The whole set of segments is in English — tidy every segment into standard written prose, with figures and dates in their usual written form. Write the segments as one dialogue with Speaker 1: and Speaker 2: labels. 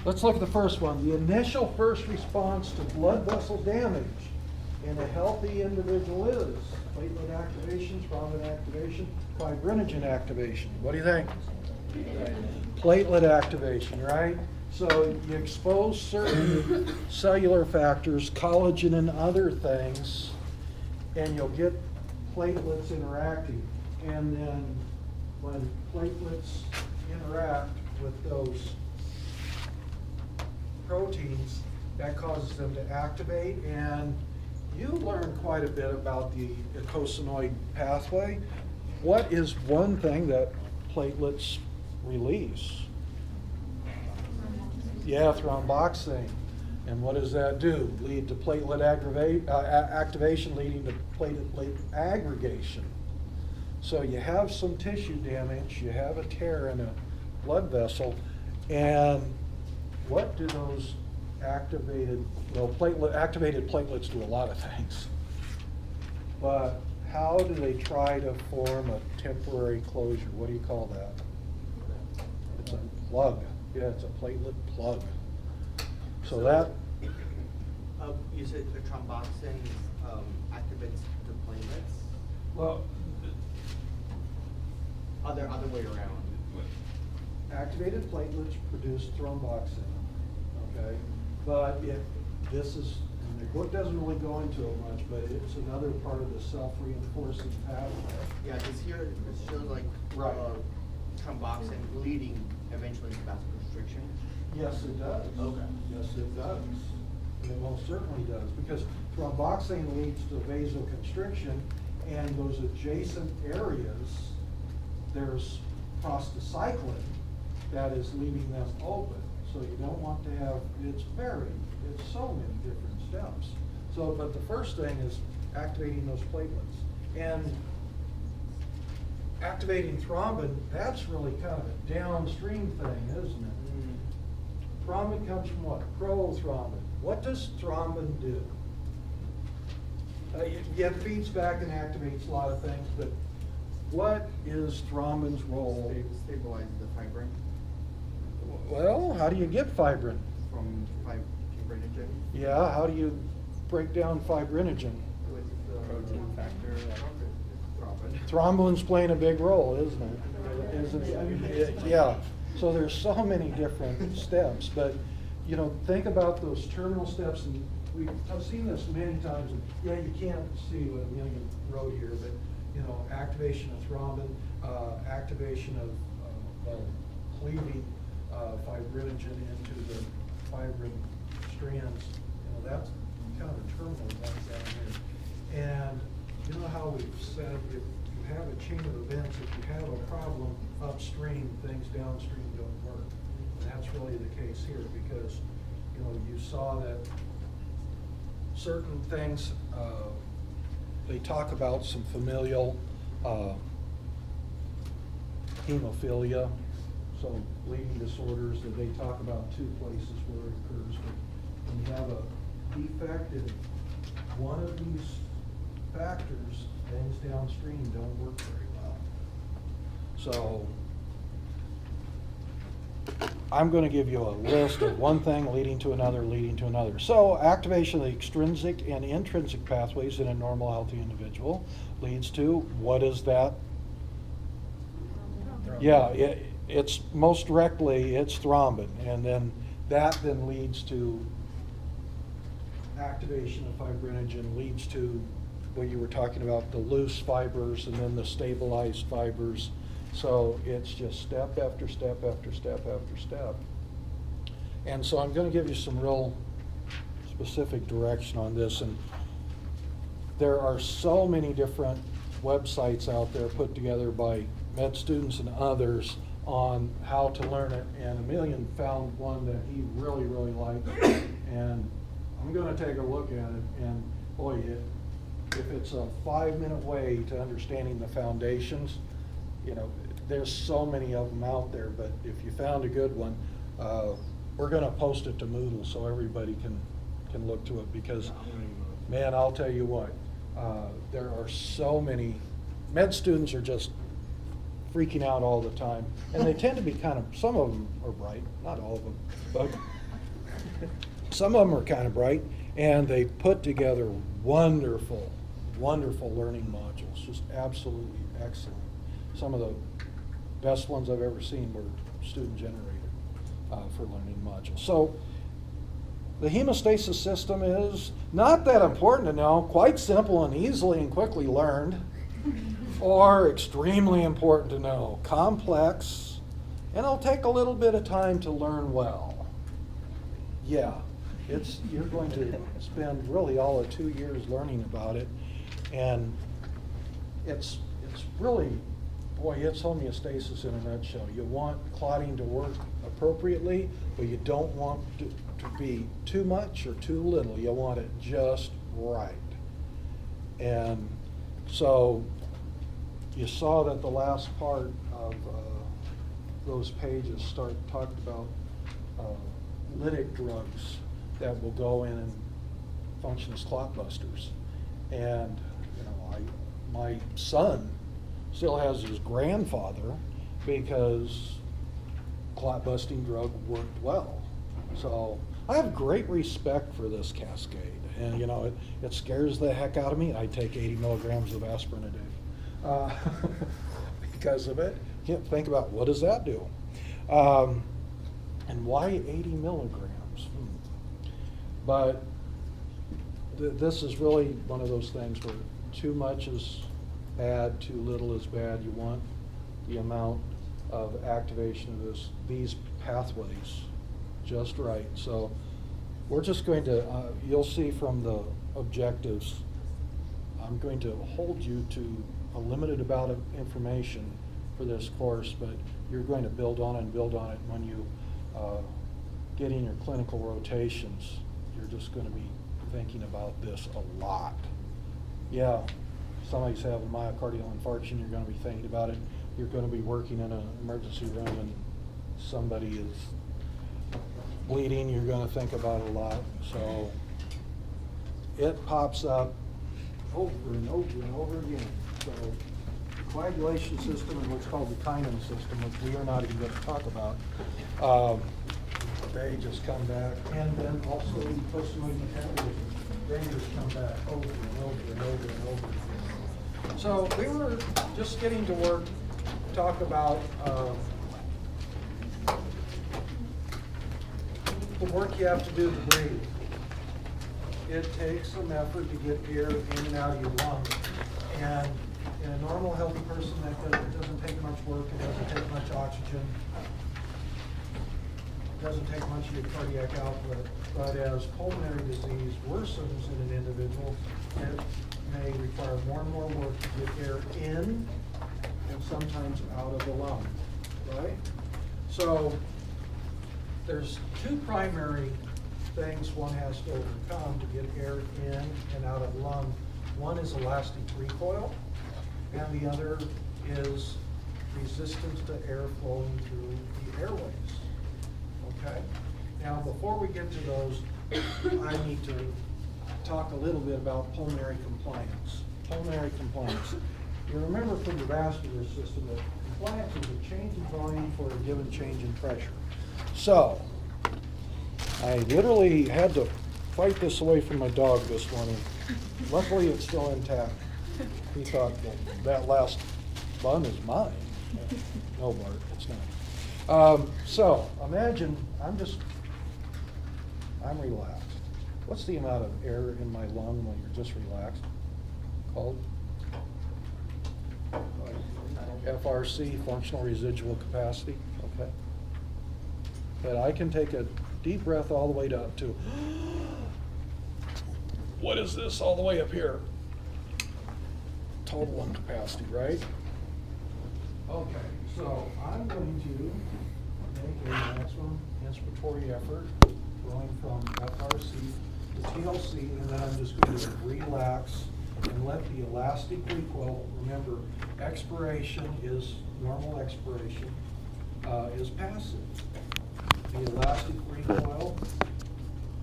Speaker 1: Let's look at the first one. The initial first response to blood vessel damage in a healthy individual is platelet activation, thrombin activation, fibrinogen activation. What do you think? Platelet activation, right? So you expose certain cellular factors, collagen and other things, and you'll get platelets interacting. And then when platelets interact with those proteins, that causes them to activate. And you learned quite a bit about the eicosanoid pathway. What is one thing that platelets release? Yeah, thromboxane. And what does that do? Lead to platelet activation, leading to platelet aggregation. So you have some tissue damage, you have a tear in a blood vessel, and what do those activated platelets do a lot of things. But how do they try to form a temporary closure? What do you call that? It's a plug. Yeah, it's a platelet plug. So that...
Speaker 2: you said the thromboxane activates the platelets?
Speaker 1: Well,
Speaker 2: Other way around.
Speaker 1: activated platelets produce thromboxane, okay? But this is, and the book doesn't really go into it much, but it's another part of the self-reinforcing pathway.
Speaker 2: Yeah, because here it shows like
Speaker 1: Right.
Speaker 2: thromboxane leading eventually to vasoconstriction.
Speaker 1: Yes, it does.
Speaker 2: Okay.
Speaker 1: Yes, it does. It most certainly does, because thromboxane leads to vasoconstriction, and those adjacent areas, there's prostacyclin that is leaving them open. So you don't want to have, it's so many different steps. So, but the first thing is activating those platelets. And activating thrombin, that's really kind of a downstream thing, isn't it? Thrombin comes from what? Prothrombin. What does thrombin do? It feeds back and activates a lot of things, but what is thrombin's role?
Speaker 2: Stabilizes the fibrin
Speaker 1: Well, how do you get fibrin?
Speaker 2: from fibrinogen
Speaker 1: Yeah, how do you break down fibrinogen?
Speaker 2: with protein factor thrombin.
Speaker 1: Thrombin's playing a big role, isn't it? Yeah. So there's so many different steps, but you know, think about those terminal steps, and I've seen this many times. And yeah, you can't see what Amelia wrote here, but you know, activation of thrombin, activation of cleaving fibrinogen into the fibrin strands. You know, that's kind of a terminal one down here. And you know how we've said if you have a chain of events, if you have a problem upstream, things downstream don't work. And that's really the case here, because you know, you saw that certain things, they talk about some familial hemophilia, so bleeding disorders, that they talk about two places where it occurs. But when you have a defect in one of these factors, things downstream don't work very well. So I'm going to give you a list of one thing leading to another, leading to another. So activation of the extrinsic and intrinsic pathways in a normal, healthy individual leads to, what is that? Yeah, it's most directly, it's thrombin. And then that then leads to activation of fibrinogen, leads to what you were talking about, the loose fibers and then the stabilized fibers. So it's just step after step after step after step. And so I'm going to give you some real specific direction on this. And there are so many different websites out there put together by med students and others on how to learn it. And Emilian found one that he really, really liked. And I'm going to take a look at it. And boy, if it's a 5-minute way to understanding the foundations, you know, there's so many of them out there, but if you found a good one, we're going to post it to Moodle so everybody can look to it, because, man, I'll tell you what, there are so many, med students are just freaking out all the time, and they tend to be kind of, some of them are bright, not all of them, but some of them are kind of bright, and they put together wonderful, wonderful learning modules, just absolutely excellent. Some of the best ones I've ever seen were student-generated for learning modules. So the hemostasis system is not that important to know, quite simple and easily and quickly learned, or extremely important to know, complex, and it'll take a little bit of time to learn well. Yeah, you're going to spend really all of 2 years learning about it, and it's really, boy, it's homeostasis in a nutshell. You want clotting to work appropriately, but you don't want to be too much or too little. You want it just right. And so you saw that the last part of those pages talked about lytic drugs that will go in and function as clot busters. And you know, my son still has his grandfather because clot busting drug worked well. So I have great respect for this cascade, and you know, it scares the heck out of me. I take 80 milligrams of aspirin a day because of it. Can't think about what does that do, and why 80 milligrams? But this is really one of those things where too much is bad, too little is bad. You want the amount of activation of these pathways just right. So we're just going to, you'll see from the objectives, I'm going to hold you to a limited amount of information for this course, but you're going to build on it and build on it when you get in your clinical rotations. You're just going to be thinking about this a lot. Yeah, somebody's having myocardial infarction, you're going to be thinking about it. You're going to be working in an emergency room and somebody is bleeding, you're going to think about it a lot. So it pops up over and over and over again. So the coagulation system and what's called the kinin system, which we are not even going to talk about, they just come back. And then also the postmortem metabolism, they just come back over and over and over and over again. So we were just getting to work to talk about the work you have to do to breathe. It takes some effort to get air in and out of your lungs. And in a normal, healthy person, that doesn't take much work. It doesn't take much oxygen. It doesn't take much of your cardiac output. But as pulmonary disease worsens in an individual, it may require more and more work to get air in and sometimes out of the lung, right? So there's two primary things one has to overcome to get air in and out of the lung. One is elastic recoil, and the other is resistance to air flowing through the airways. Okay? Now, before we get to those, I need to talk a little bit about pulmonary compliance. Pulmonary compliance. You remember from the vascular system that compliance is a change in volume for a given change in pressure. So, I literally had to fight this away from my dog this morning. Luckily, it's still intact. He thought, well, that last bun is mine. No, Bart, it's not. So, imagine I'm relaxed. What's the amount of air in my lung when you're just relaxed? Called? FRC, functional residual capacity, okay? But I can take a deep breath all the way up to, what is this all the way up here? Total lung capacity, right? Okay, so I'm going to make a maximum inspiratory effort going from FRC to TLC, and then I'm just going to relax and let the elastic recoil, remember, expiration is normal expiration, is passive. The elastic recoil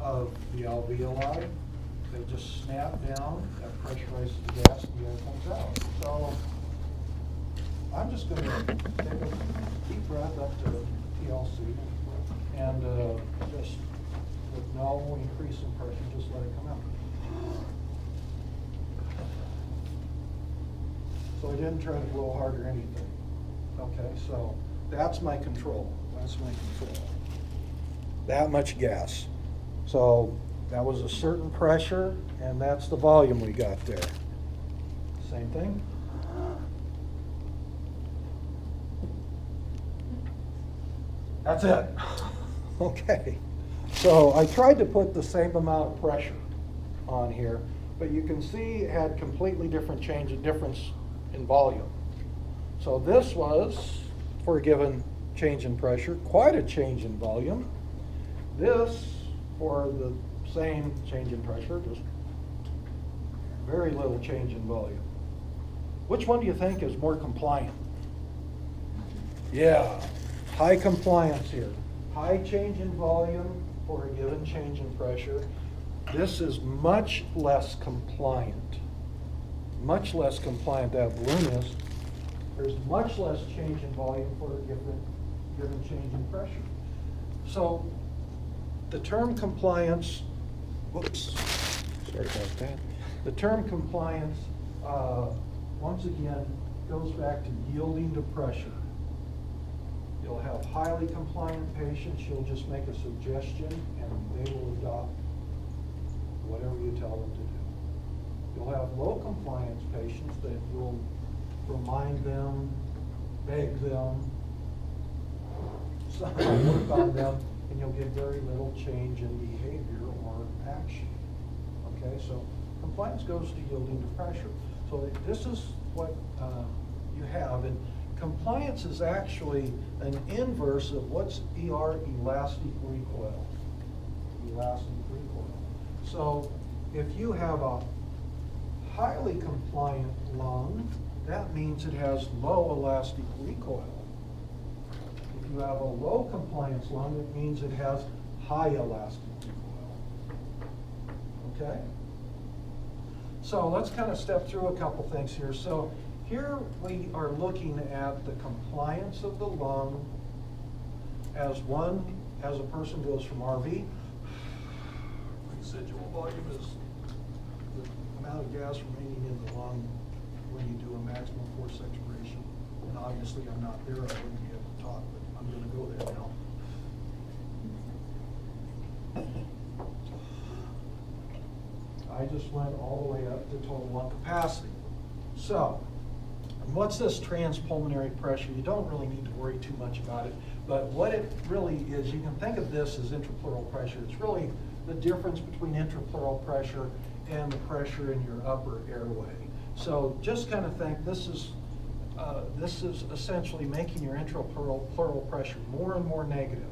Speaker 1: of the alveoli, they just snap down, that pressurizes the gas, and the air comes out. So I'm just going to take a deep breath up to TLC and just with no no increase in pressure, just let it come out. So I didn't try to blow hard or anything. Okay, so that's my control. That's my control. That much gas. So that was a certain pressure, and that's the volume we got there. Same thing. That's it. Okay. So I tried to put the same amount of pressure on here, but you can see it had completely different difference in volume. So this was, for a given change in pressure, quite a change in volume. This, for the same change in pressure, just very little change in volume. Which one do you think is more compliant? Yeah, high compliance here. High change in volume for a given change in pressure. This is much less compliant. Much less compliant that balloon is. There's much less change in volume for a given change in pressure. So the term compliance, whoops, sorry about that. The term compliance, once again, goes back to yielding to pressure. You'll have highly compliant patients, you'll just make a suggestion and they will adopt whatever you tell them to do. You'll have low compliance patients that you'll remind them, beg them, somehow work on them, and you'll get very little change in behavior or action. Okay, so compliance goes to yielding to pressure. So this is what you have, and compliance is actually an inverse of what's ER, elastic recoil. Elastic recoil. So if you have a highly compliant lung, that means it has low elastic recoil. If you have a low compliance lung, it means it has high elastic recoil. Okay? So let's kind of step through a couple things here. So here we are looking at the compliance of the lung as a person goes from RV. Residual volume is the amount of gas remaining in the lung when you do a maximum force expiration. And obviously I'm not there, I wouldn't be able to talk, but I'm going to go there now. I just went all the way up to total lung capacity. So, what's this transpulmonary pressure? You don't really need to worry too much about it, but what it really is, you can think of this as intrapleural pressure. It's really the difference between intrapleural pressure and the pressure in your upper airway. So just kind of think this is essentially making your intrapleural pressure more and more negative.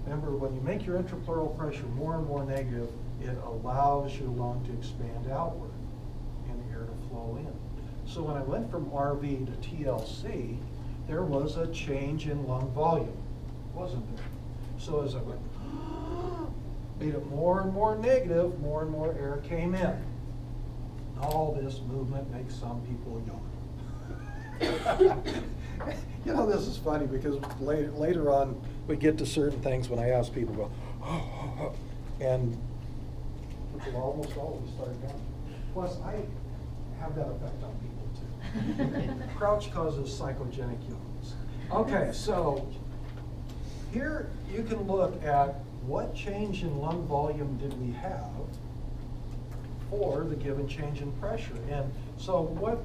Speaker 1: Remember, when you make your intrapleural pressure more and more negative, it allows your lung to expand outward and air to flow in. So when I went from RV to TLC, there was a change in lung volume, wasn't there? So as I went, made it more and more negative, more and more air came in. All this movement makes some people yawn. You know, this is funny because later on we get to certain things when I ask people, go, and which will almost always start yawning. Plus, I have that effect on people too. Crouch causes psychogenic yawns. Okay, so here you can look at what change in lung volume did we have for the given change in pressure. And so what,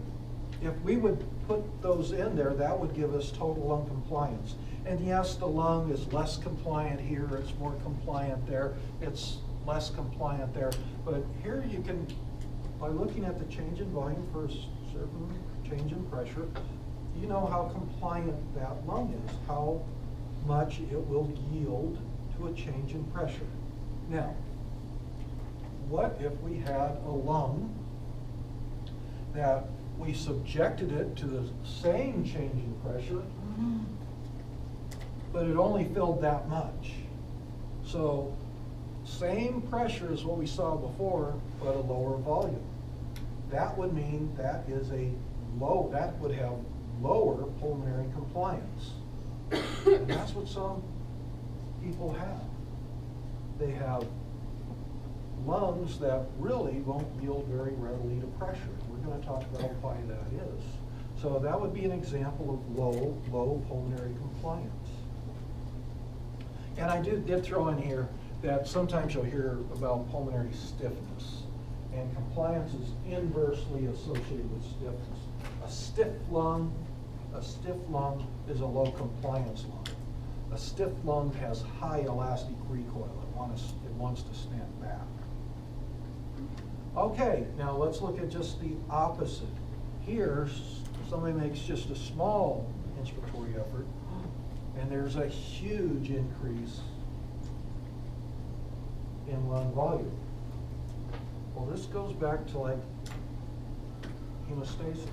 Speaker 1: if we would put those in there, that would give us total lung compliance. And yes, the lung is less compliant here, it's more compliant there, it's less compliant there. But here you can, by looking at the change in volume for a certain change in pressure, you know how compliant that lung is, how much it will yield to a change in pressure. Now, what if we had a lung that we subjected it to the same change in pressure, but it only filled that much? So, same pressure as what we saw before, but a lower volume. That would mean that is that would have lower pulmonary compliance. And that's what some people have. they have lungs that really won't yield very readily to pressure. We're going to talk about why that is. So that would be an example of low pulmonary compliance. And I did throw in here that sometimes you'll hear about pulmonary stiffness, and compliance is inversely associated with stiffness. A stiff lung is a low compliance lung. A stiff lung has high elastic recoil. It wants to snap back. Okay, now let's look at just the opposite. Here, somebody makes just a small inspiratory effort, and there's a huge increase in lung volume. Well, this goes back to like hemostasis.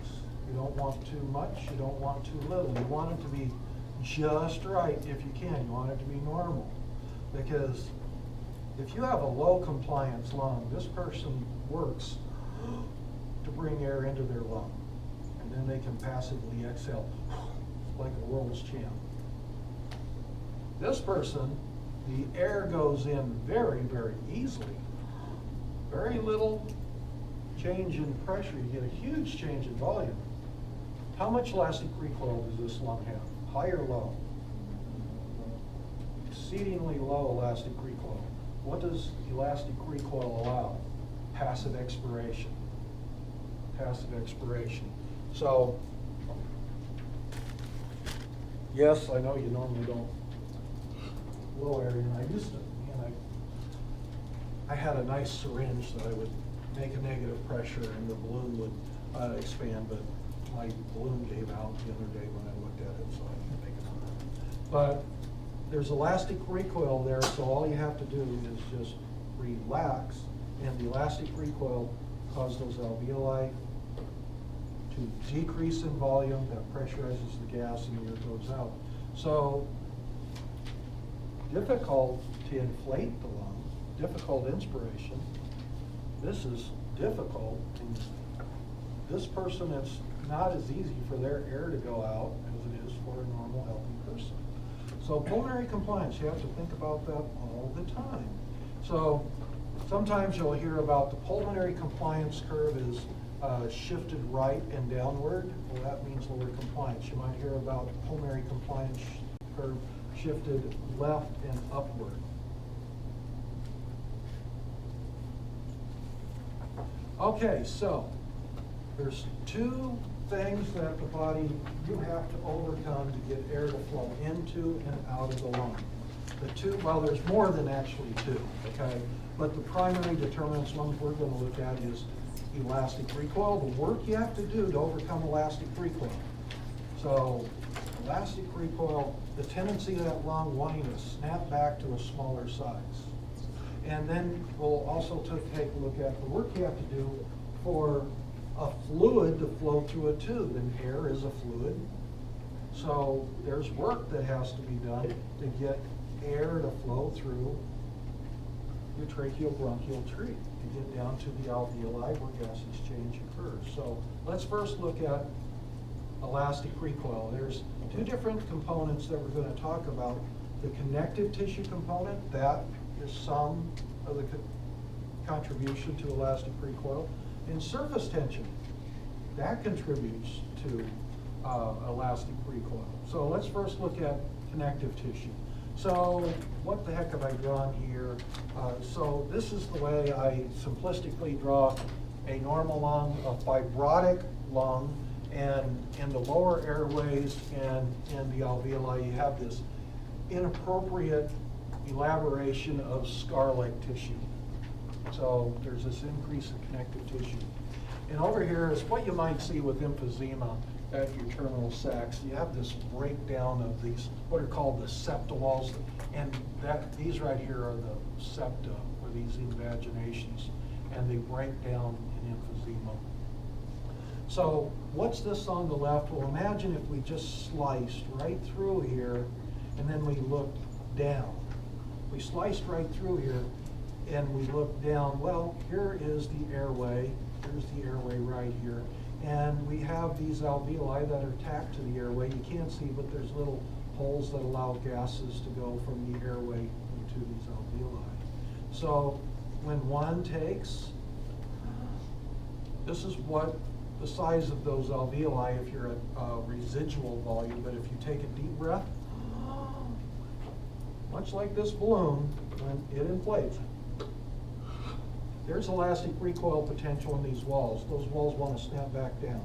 Speaker 1: You don't want too much, you don't want too little. You want it to be just right if you can. You want it to be normal. Because if you have a low compliance lung, this person works to bring air into their lung. And then they can passively exhale like a world's champ. This person, the air goes in very, very easily. Very little change in pressure. You get a huge change in volume. How much elastic recoil does this lung have? High or low? Exceedingly low elastic recoil. What does elastic recoil allow? Passive expiration. Passive expiration. So, yes, I know you normally don't blow air in. I used to, man, I had a nice syringe that I would make a negative pressure and the balloon would expand, but my balloon gave out the other day when I looked at it, so I didn't make it. But there's elastic recoil there, so all you have to do is just relax, and the elastic recoil causes those alveoli to decrease in volume. That pressurizes the gas and the air goes out. So difficult to inflate the lung, difficult inspiration. This is difficult. And this person, it's not as easy for their air to go out as it is for a normal healthy person. So pulmonary compliance, you have to think about that all the time. So sometimes you'll hear about the pulmonary compliance curve is shifted right and downward. Well, that means lower compliance. You might hear about pulmonary compliance curve shifted left and upward. Okay, so there's two things that the body, you have to overcome to get air to flow into and out of the lung. The two, well, there's more than actually two, okay? But the primary determinants, ones we're going to look at is elastic recoil, the work you have to do to overcome elastic recoil. So elastic recoil, the tendency of that lung wanting to snap back to a smaller size. And then we'll also take a look at the work you have to do for a fluid to flow through a tube, and air is a fluid. So there's work that has to be done to get air to flow through your tracheobronchial tree to get down to the alveoli where gases change occurs. So let's first look at elastic recoil. There's two different components that we're going to talk about. The connective tissue component, that is some of the contribution to elastic recoil. And surface tension, that contributes to elastic recoil. So let's first look at connective tissue. So what the heck have I drawn here? So this is the way I simplistically draw a normal lung, a fibrotic lung, and in the lower airways and in the alveoli, you have this inappropriate elaboration of scar-like tissue. So there's this increase in connective tissue. And over here is what you might see with emphysema at your terminal sacs. You have this breakdown of these, what are called the septal walls, and these right here are the septa, or these invaginations, and they break down in emphysema. So what's this on the left? Well, imagine if we just sliced right through here, and then we looked down. We sliced right through here, and we look down. Well, here is the airway. Here's the airway right here. And we have these alveoli that are tacked to the airway. You can't see, but there's little holes that allow gases to go from the airway into these alveoli. So when one takes, this is what the size of those alveoli if you're at residual volume, but if you take a deep breath, much like this balloon, when it inflates, there's elastic recoil potential in these walls. Those walls want to snap back down.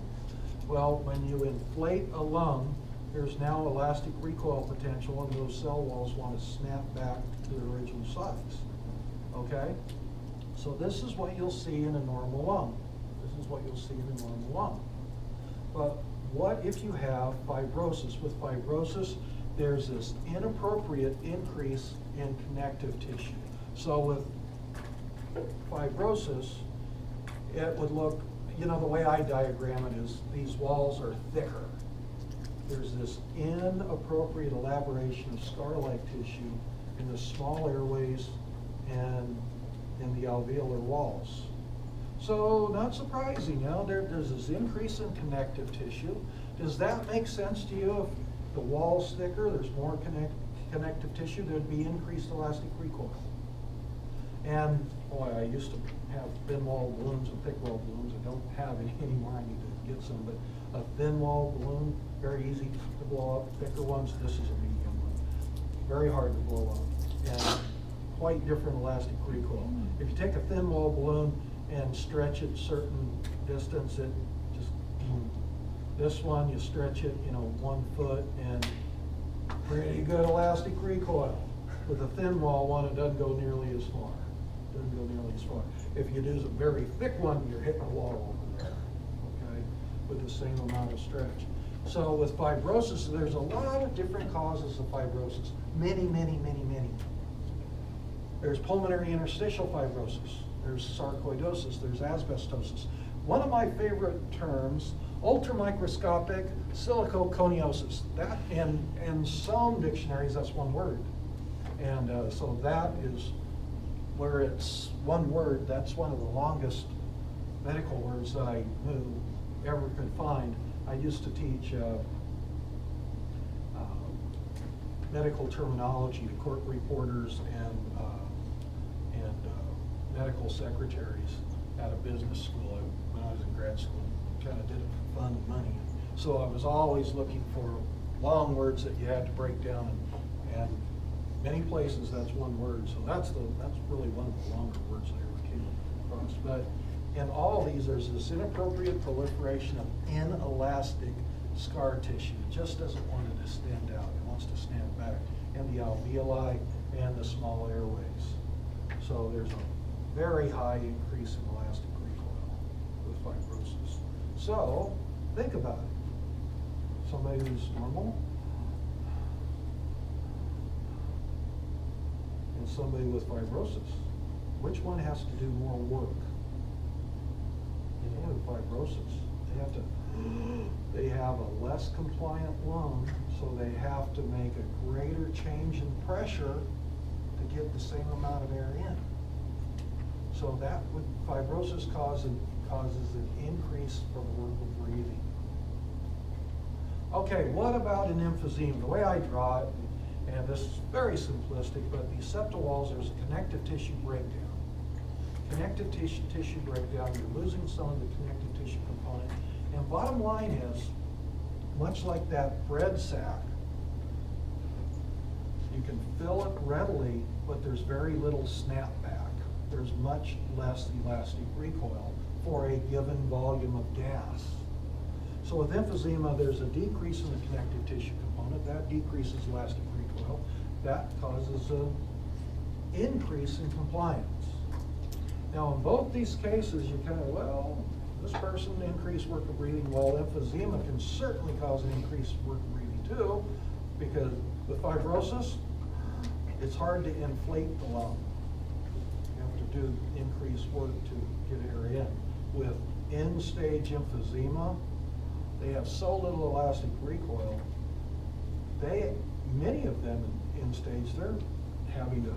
Speaker 1: Well, when you inflate a lung, there's now elastic recoil potential, and those cell walls want to snap back to their original size. Okay? So this is what you'll see in a normal lung. This is what you'll see in a normal lung. But what if you have fibrosis? With fibrosis, there's this inappropriate increase in connective tissue. So with fibrosis, it would look, you know, the way I diagram it is these walls are thicker. There's this inappropriate elaboration of scar-like tissue in the small airways and in the alveolar walls. So not surprising, you know, there's this increase in connective tissue. Does that make sense to you? If the wall's thicker, there's more connective tissue, there'd be increased elastic recoil. And boy, I used to have thin wall balloons and thick wall balloons. I don't have any anymore. I need to get some, but a thin wall balloon, very easy to blow up. Thicker ones, this is a medium one. Very hard to blow up, and quite different elastic recoil. If you take a thin wall balloon and stretch it certain distance, it just boom. This one, you stretch it, 1 foot, and pretty good elastic recoil. With a thin wall one, it doesn't go nearly as far. If you do a very thick one, you're hitting a wall over there, okay, with the same amount of stretch. So with fibrosis, there's a lot of different causes of fibrosis. Many. There's pulmonary interstitial fibrosis. There's sarcoidosis. There's asbestosis. One of my favorite terms, ultramicroscopic silicoconiosis. That, in some dictionaries, that's one word. And so that is where it's one word. That's one of the longest medical words that I knew ever could find. I used to teach medical terminology to court reporters and medical secretaries at a business school when I was in grad school. Kind of did it for fun and money. So I was always looking for long words that you had to break down, and many places that's one word. So that's really one of the longer words I ever came across. But in all these, there's this inappropriate proliferation of inelastic scar tissue. It just doesn't want it to stand out. It wants to snap back in the alveoli and the small airways. So there's a very high increase in elastic recoil with fibrosis. So think about it. Somebody who's normal and somebody with fibrosis. Which one has to do more work? With fibrosis, they have a less compliant lung, so they have to make a greater change in pressure to get the same amount of air in. So that fibrosis causes an increase from work of breathing. Okay, what about an emphysema? The way I draw it, and this is very simplistic, but these septal walls, there's a connective tissue breakdown. Connective tissue breakdown, you're losing some of the connective tissue component. And bottom line is, much like that bread sack, you can fill it readily, but there's very little snapback. There's much less elastic recoil for a given volume of gas. So with emphysema, there's a decrease in the connective tissue component. That decreases elastic recoil. That causes an increase in compliance. Now, in both these cases, you kind of, well, this person increased work of breathing. Well, emphysema can certainly cause an increased work of breathing too, because with fibrosis, it's hard to inflate the lung. You have to do increased work to get air in. With end-stage emphysema, they have so little elastic recoil, many of them in end stage, they're having to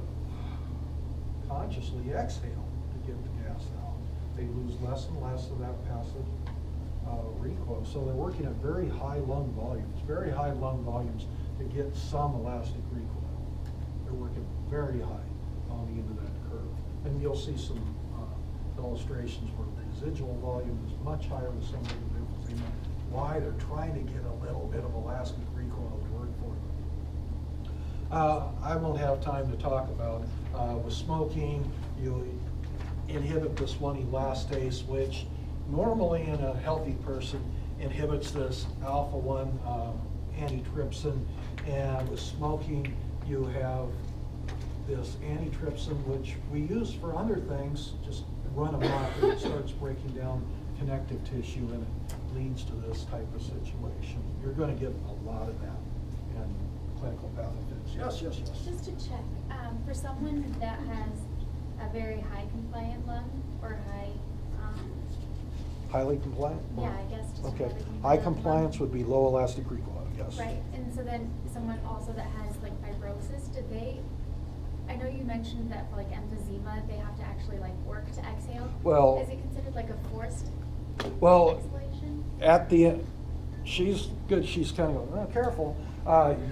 Speaker 1: consciously exhale to get the gas out. They lose less and less of that passive recoil. So they're working at very high lung volumes to get some elastic recoil. They're working very high on the end of that curve. And you'll see some illustrations where the residual volume is much higher with somebody with emphysema. Why? They're trying to get a little bit of elastic recoil to work for them. I won't have time to talk about with smoking, you inhibit this one elastase, which normally in a healthy person inhibits this alpha-1 antitrypsin, and with smoking you have this antitrypsin, which we use for other things, just run amok and it starts breaking down connective tissue and it leads to this type of situation. You're going to get a lot of that in clinical pathogens. Yes, yes, yes.
Speaker 3: Just to check, for someone that has a very high compliant lung or high,
Speaker 1: Highly compliant?
Speaker 3: yeah, I guess just
Speaker 1: Okay.
Speaker 3: highly
Speaker 1: High
Speaker 3: compliant
Speaker 1: compliance
Speaker 3: lung.
Speaker 1: would be low elastic recoil, yes.
Speaker 3: Right, and so then someone also that has like fibrosis, did they, I know you mentioned that for like emphysema, they have to actually like work to exhale.
Speaker 1: Well-
Speaker 3: Is it considered like a forced
Speaker 1: Well,
Speaker 3: exhalation?
Speaker 1: at the end, she's good, she's kind of going, oh, careful.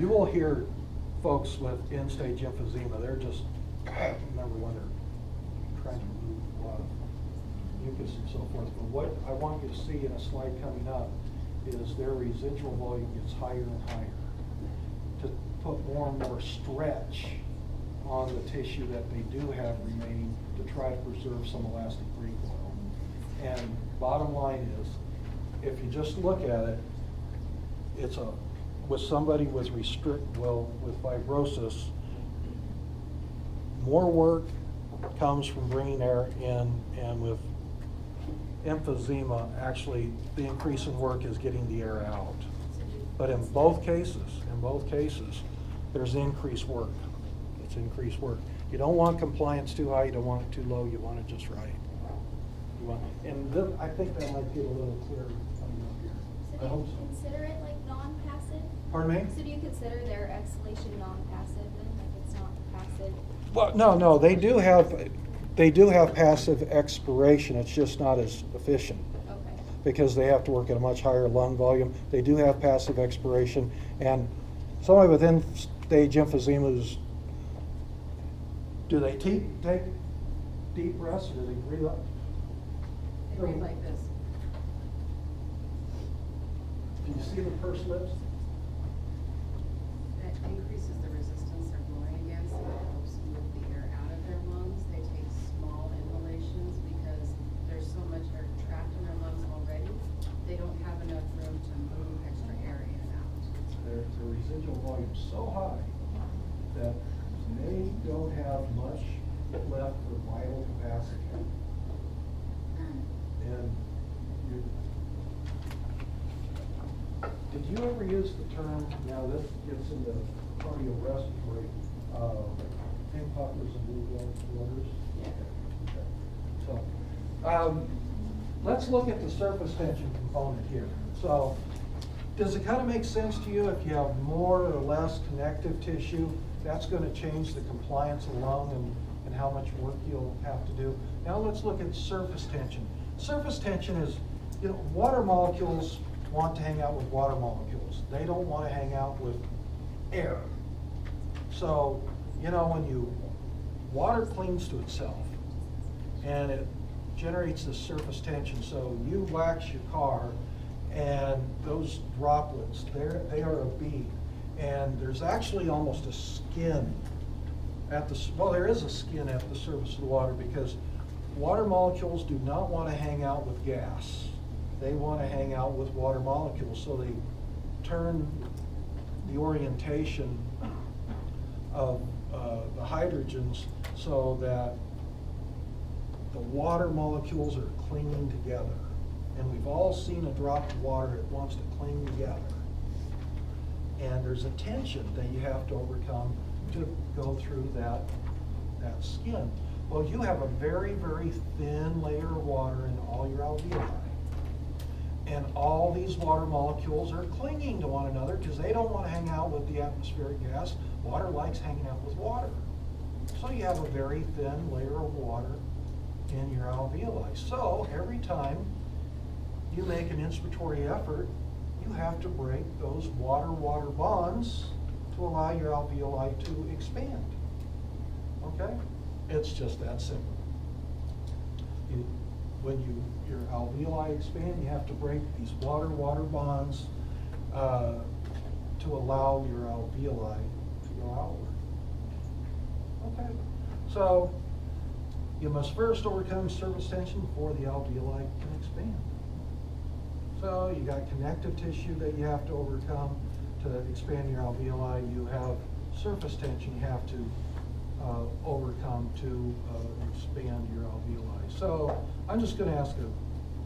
Speaker 1: You will hear folks with end-stage emphysema, they're just, remember when they're trying to remove a lot of mucus and so forth. But what I want you to see in a slide coming up is their residual volume gets higher and higher to put more and more stretch on the tissue that they do have remaining to try to preserve some elastic recoil. And bottom line is, if you just look at it, it's with somebody with with fibrosis, more work comes from bringing air in, and with emphysema, actually the increase in work is getting the air out. But in both cases, there's increased work. It's increased work. You don't want compliance too high, you don't want it too low, you want it just right. I think that might get a little clearer coming up here.
Speaker 3: So
Speaker 1: I
Speaker 3: do
Speaker 1: hope
Speaker 3: you
Speaker 1: so.
Speaker 3: consider it like non-passive?
Speaker 1: Pardon me?
Speaker 3: So do you consider their exhalation non-passive then, like it's not passive?
Speaker 1: Well, no, they do have passive expiration, it's just not as efficient
Speaker 3: Okay.
Speaker 1: because they have to work at a much higher lung volume. They do have passive expiration, and somebody with end-stage emphysema do they take deep breaths or do they breathe up?
Speaker 4: They breathe like this.
Speaker 1: Do you see the pursed lips?
Speaker 4: That increases the resistance they're blowing against, and it helps move the air out of their lungs. They take small inhalations because there's so much air trapped in their lungs already. They don't have enough room to move extra air in and out.
Speaker 1: Their residual volume is so high that they don't have much left for vital capacity. And did you ever use the term, now this gets into cardiorespiratory, pink puffers and blue waters?
Speaker 4: Yeah.
Speaker 1: So, let's look at the surface tension component here. So, does it kind of make sense to you if you have more or less connective tissue? That's going to change the compliance of the lung and how much work you'll have to do. Now let's look at surface tension. Surface tension is, water molecules want to hang out with water molecules. They don't want to hang out with air. So, when water clings to itself and it generates this surface tension. So you wax your car and those droplets, they are a bead. And there's actually almost a skin at there is a skin at the surface of the water because water molecules do not want to hang out with gas. They want to hang out with water molecules, so they turn the orientation of the hydrogens so that the water molecules are clinging together. And we've all seen a drop of water that wants to cling together. And there's a tension that you have to overcome to go through that skin. Well, you have a very, very thin layer of water in all your alveoli. And all these water molecules are clinging to one another because they don't want to hang out with the atmospheric gas. Water likes hanging out with water. So you have a very thin layer of water in your alveoli. So every time you make an inspiratory effort, you have to break those water-water bonds to allow your alveoli to expand. Okay? It's just that simple. When your alveoli expand, you have to break these water-water bonds to allow your alveoli to go outward. Okay, so you must first overcome surface tension before the alveoli can expand. So you got connective tissue that you have to overcome to expand your alveoli. You have surface tension you have to overcome to expand your alveoli. So I'm just going to ask you,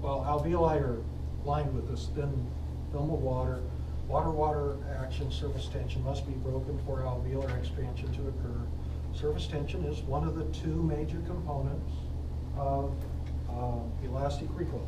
Speaker 1: well, alveoli are lined with this thin film of water. Water-water action, surface tension must be broken for alveolar expansion to occur. Surface tension is one of the two major components of elastic recoil.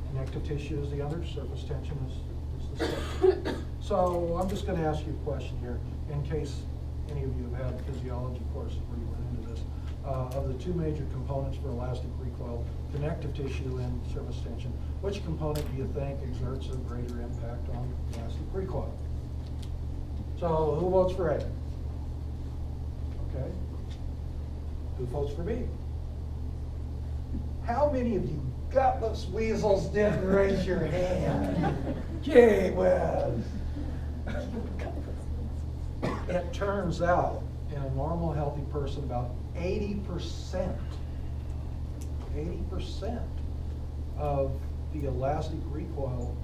Speaker 1: Connective tissue is the other, surface tension is the second. So I'm just going to ask you a question here, in case any of you have had a physiology course where you went into this. Of the two major components for elastic recoil, connective tissue and surface tension, which component do you think exerts a greater impact on elastic recoil? So who votes for A? Okay. Who votes for B? How many of you gutless weasels didn't raise your hand? Gee whiz. It turns out, in a normal, healthy person, about 80% of the elastic recoil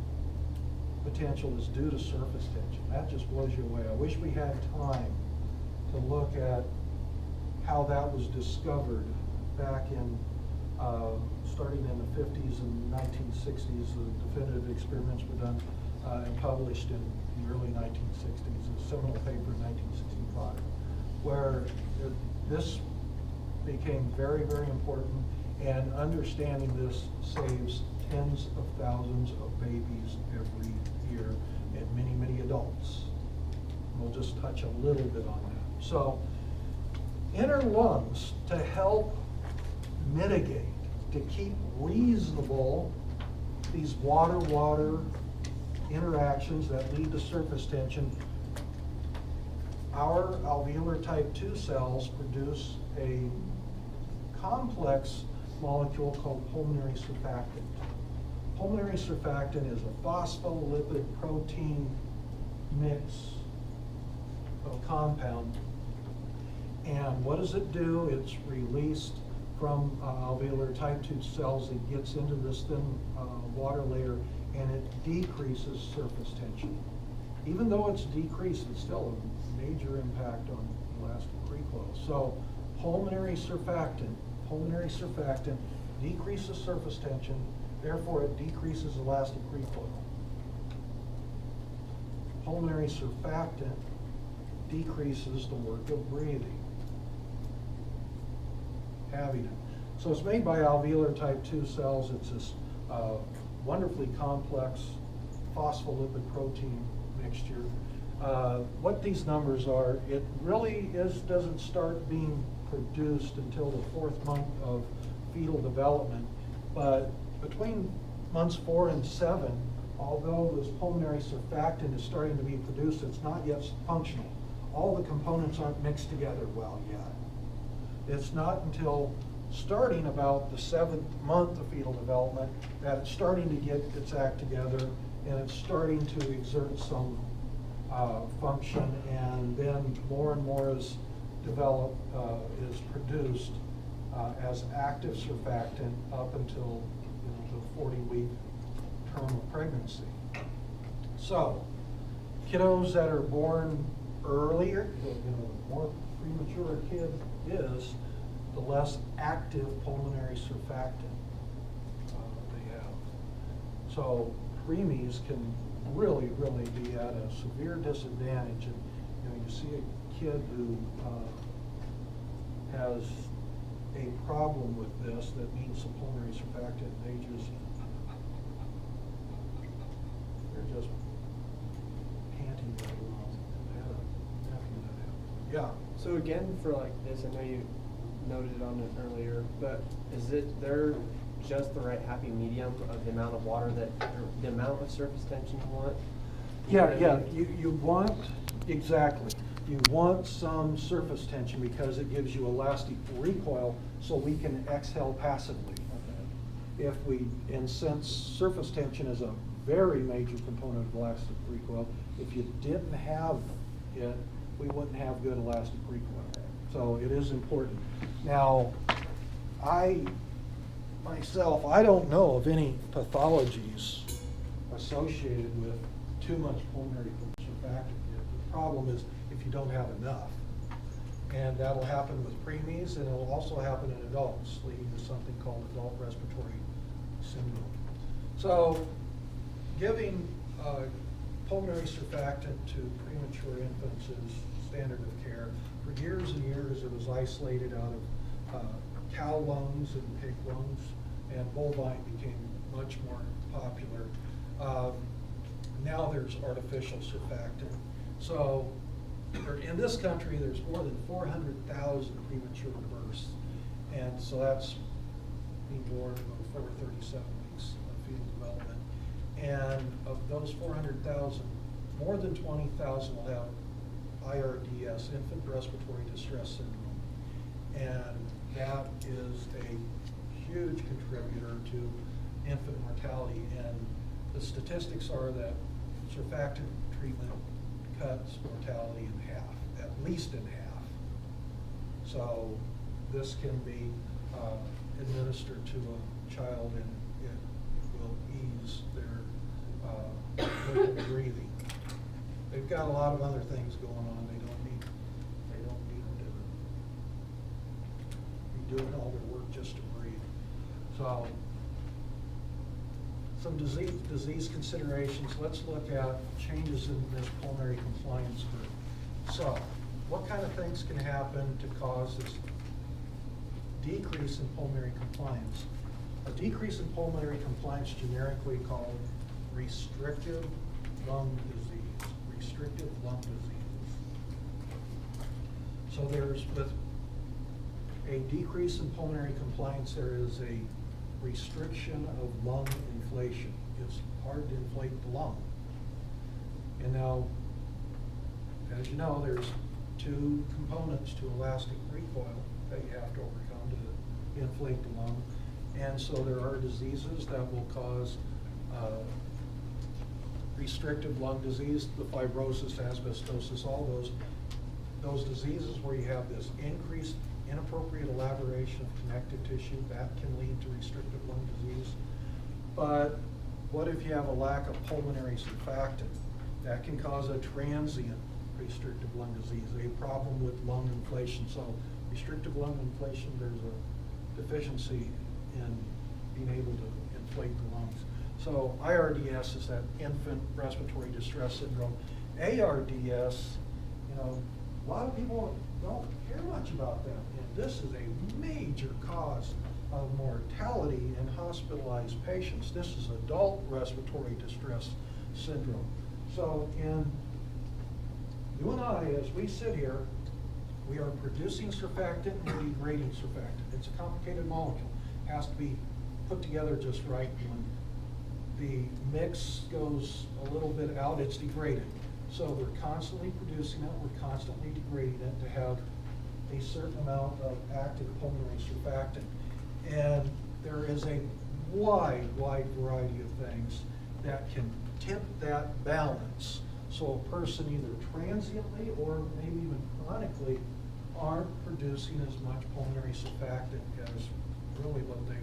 Speaker 1: potential is due to surface tension. That just blows you away. I wish we had time to look at how that was discovered back in, starting in the 50s and 1960s. The definitive experiments were done and published in the early 1960s, a seminal paper in 1965, where this became very, very important, and understanding this saves tens of thousands of babies every year and many, many adults. We'll just touch a little bit on that. So, inner lungs, to help mitigate, to keep reasonable these water-water interactions that lead to surface tension, our alveolar type 2 cells produce a complex molecule called pulmonary surfactant. Pulmonary surfactant is a phospholipid protein mix of compound. And what does it do? It's released from alveolar type 2 cells. It gets into this thin water layer, and it decreases surface tension. Even though it's decreased, it's still a major impact on elastic recoil. So pulmonary surfactant decreases surface tension, therefore it decreases elastic recoil. Pulmonary surfactant decreases the work of breathing. Having it. So it's made by alveolar type 2 cells. It's this wonderfully complex phospholipid protein mixture. What these numbers are, it really doesn't start being produced until the 4th month of fetal development, but between months 4 and 7, although this pulmonary surfactant is starting to be produced, it's not yet functional. All the components aren't mixed together well yet. It's not until starting about the 7th month of fetal development that it's starting to get its act together, and it's starting to exert some function, and then more and more is developed, is produced as active surfactant up until the 40-week term of pregnancy. So, kiddos that are born earlier, the more premature a kid is, the less active pulmonary surfactant they have. So preemies can really be at a severe disadvantage. And you see a kid who has a problem with this that needs some pulmonary surfactant, they're just panting right along. They had a nephew that happened. Yeah.
Speaker 5: So again, for like this, I know you noted on it earlier, but is there just the right happy medium of the amount of water that, or the amount of surface tension you want?
Speaker 1: Yeah, you want, exactly. You want some surface tension because it gives you elastic recoil so we can exhale passively. And since surface tension is a very major component of elastic recoil, if you didn't have it, we wouldn't have good elastic recoil. So it is important. Now, myself, I don't know of any pathologies associated with too much pulmonary surfactant. The problem is if you don't have enough. And that'll happen with preemies, and it'll also happen in adults, leading to something called adult respiratory syndrome. So giving pulmonary surfactant to premature infants is standard of care. For years and years, it was isolated out of cow lungs and pig lungs, and bovine became much more popular. Now there's artificial surfactant. So in this country, there's more than 400,000 premature births, and so that's being born before 37 weeks of fetal development. And of those 400,000, more than 20,000 will have IRDS, infant respiratory distress syndrome, and that is a huge contributor to infant mortality. And the statistics are that surfactant treatment cuts mortality in half, at least in half. So this can be administered to a child, and it will ease their liquid breathing. They've got a lot of other things going on. They don't need to be doing all their work just to breathe. So some disease considerations. Let's look at changes in this pulmonary compliance group. So what kind of things can happen to cause this decrease in pulmonary compliance? A decrease in pulmonary compliance, generically called restrictive lung disease. Restrictive lung disease. So there's, with a decrease in pulmonary compliance, there is a restriction of lung inflation. It's hard to inflate the lung. And now, as you know, there's two components to elastic recoil that you have to overcome to inflate the lung. And so there are diseases that will cause restrictive lung disease, the fibrosis, asbestosis, all those diseases where you have this increased inappropriate elaboration of connective tissue, that can lead to restrictive lung disease. But what if you have a lack of pulmonary surfactant? That can cause a transient restrictive lung disease, a problem with lung inflation. So restrictive lung inflation, there's a deficiency in being able to inflate the lungs. So IRDS is that infant respiratory distress syndrome. ARDS, a lot of people don't care much about that. And this is a major cause of mortality in hospitalized patients. This is adult respiratory distress syndrome. So in you and I, as we sit here, we are producing surfactant and we're degrading surfactant. It's a complicated molecule. It has to be put together just right. When the mix goes a little bit out, it's degraded. So we're constantly producing it, we're constantly degrading it to have a certain amount of active pulmonary surfactant. And there is a wide variety of things that can tip that balance. So a person either transiently or maybe even chronically aren't producing as much pulmonary surfactant as really what they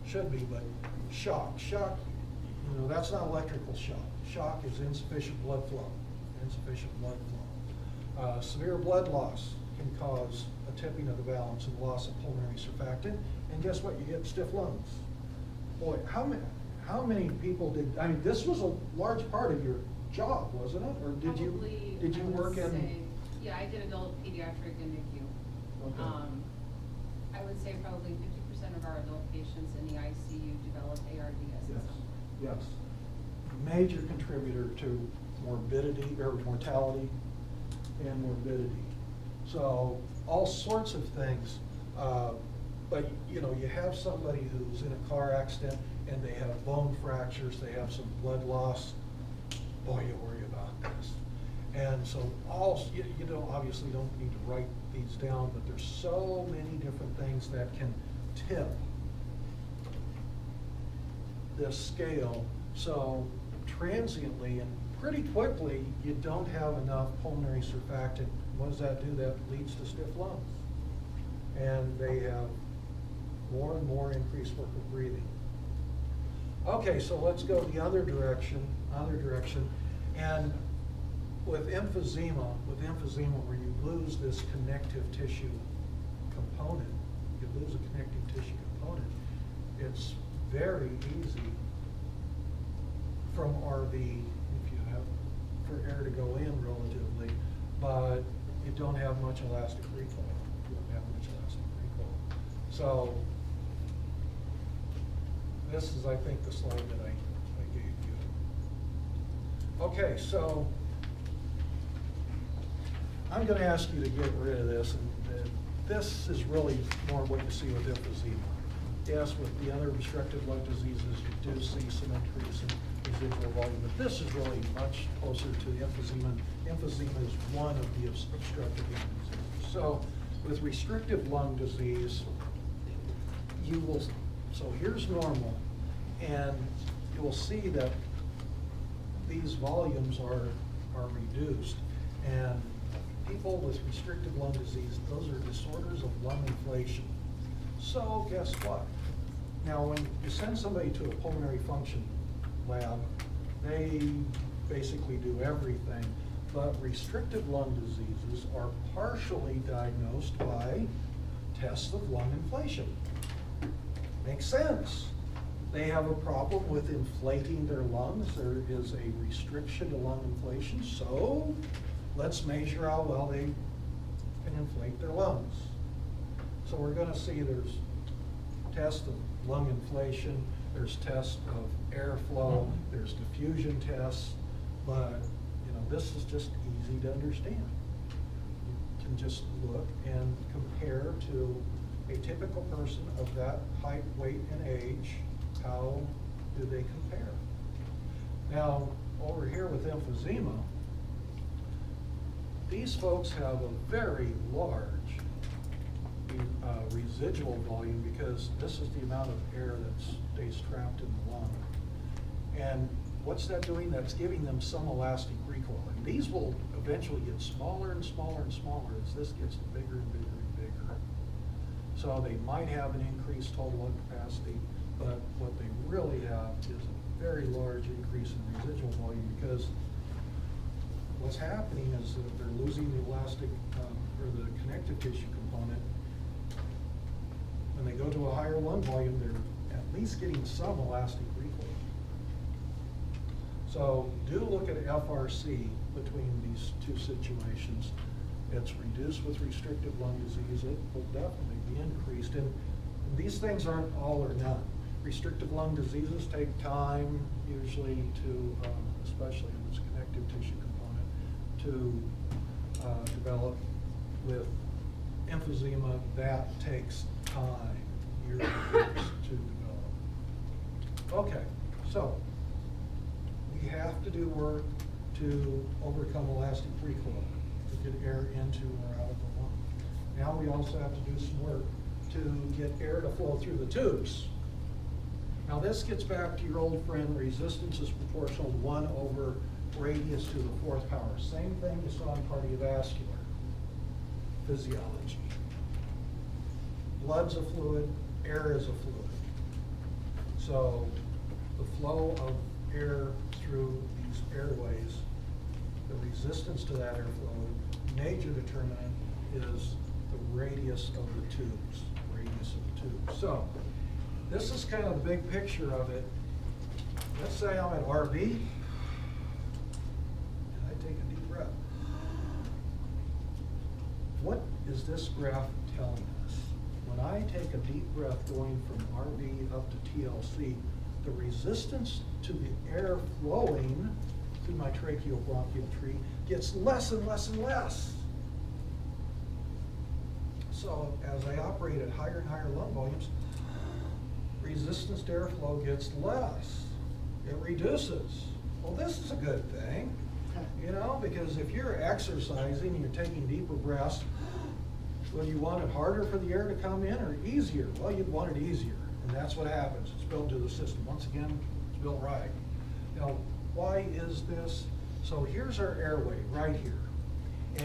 Speaker 1: should be. But shock, that's not electrical shock. Shock is insufficient blood flow. Severe blood loss can cause a tipping of the balance and loss of pulmonary surfactant. And guess what? You get stiff lungs. Boy, how many people this was a large part of your job, wasn't it? Or did you work in?
Speaker 4: Yeah, I did adult pediatric and NICU.
Speaker 1: Okay.
Speaker 4: I would say probably 50% of our adult patients in the ICU develop ARDS.
Speaker 1: Yes. Major contributor to morbidity or mortality and morbidity. So all sorts of things. But you have somebody who's in a car accident and they have bone fractures, they have some blood loss. Boy, you worry about this. And so you don't, obviously don't need to write these down, but there's so many different things that can tip this scale. So transiently and pretty quickly, you don't have enough pulmonary surfactant. What does that do? That leads to stiff lungs. And they have more and more increased work of breathing. Okay, so let's go the other direction. And with emphysema where you lose this connective tissue component, it's very easy from RV, if you have, for air to go in relatively, but you don't have much elastic recoil. So this is, I think, the slide that I gave you. Okay, so I'm going to ask you to get rid of this, and this is really more what you see with emphysema. Yes, with the other obstructive lung diseases, you do see some increase in residual volume, but this is really much closer to emphysema. Emphysema is one of the obstructive lung diseases. So with restrictive lung disease, so here's normal, and you will see that these volumes are reduced. And people with restrictive lung disease, those are disorders of lung inflation. So guess what? Now, when you send somebody to a pulmonary function lab, they basically do everything, but restrictive lung diseases are partially diagnosed by tests of lung inflation. Makes sense. They have a problem with inflating their lungs. There is a restriction to lung inflation, so let's measure how well they can inflate their lungs. So we're going to see there's tests of lung inflation, there's tests of airflow, there's diffusion tests, but this is just easy to understand. You can just look and compare to a typical person of that height, weight, and age. How do they compare? Now, over here with emphysema, these folks have a very large residual volume because this is the amount of air that stays trapped in the lung. And what's that doing? That's giving them some elastic recoil. And these will eventually get smaller and smaller and smaller as this gets bigger and bigger and bigger. So they might have an increased total lung capacity, but what they really have is a very large increase in residual volume because what's happening is that they're losing the elastic or the connective tissue component. When they go to a higher lung volume, they're at least getting some elastic recoil. So do look at FRC between these two situations. It's reduced with restrictive lung disease. It will definitely be increased. And these things aren't all or none. Restrictive lung diseases take time, usually to, especially in this connective tissue component, to develop. With emphysema, that takes time, years to develop. Okay, so we have to do work to overcome elastic recoil, to get air into or out of the lung. Now we also have to do some work to get air to flow through the tubes. Now this gets back to your old friend, resistance is proportional to 1 over radius to the 4th power. Same thing you saw in cardiovascular physiology. Blood's a fluid, air is a fluid. So the flow of air through these airways, the resistance to that airflow, major determinant is the radius of the tubes, So this is kind of the big picture of it. Let's say I'm at RV, and I take a deep breath. What is this graph telling us? When I take a deep breath going from RV up to TLC, the resistance to the air flowing through my tracheobronchial tree gets less and less and less. So as I operate at higher and higher lung volumes, resistance to airflow gets less. It reduces. Well, this is a good thing. You know, because if you're exercising and you're taking deeper breaths, well, you want it harder for the air to come in or easier? Well, you'd want it easier, and that's what happens. It's built into the system. Once again, it's built right. Now, why is this? So here's our airway right here,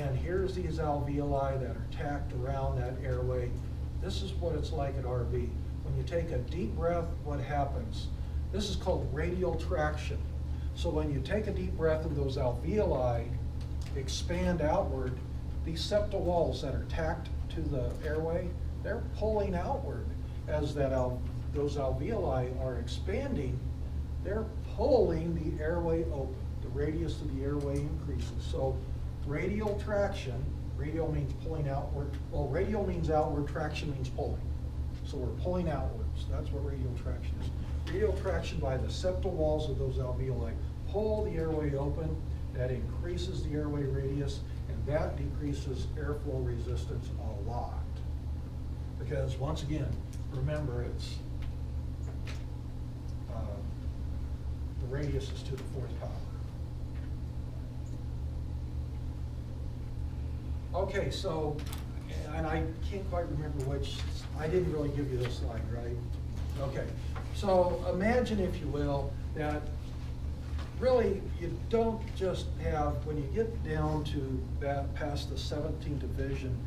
Speaker 1: and here's these alveoli that are tacked around that airway. This is what it's like at RV. When you take a deep breath, what happens? This is called radial traction. So when you take a deep breath and those alveoli expand outward, these septal walls that are tacked to the airway, they're pulling outward as those alveoli are expanding. They're pulling the airway open. The radius of the airway increases. So radial traction, radial means pulling outward. Well, radial means outward, traction means pulling. So we're pulling outwards. That's what radial traction is. Radial traction by the septal walls of those alveoli pull the airway open. That increases the airway radius, and that decreases airflow resistance a lot. Because once again, remember, it's the radius is to the fourth power. Okay, so, and I can't quite remember which, I didn't really give you this slide, right? Okay, so imagine, if you will, that really you don't just have, when you get down to that, past the 17th division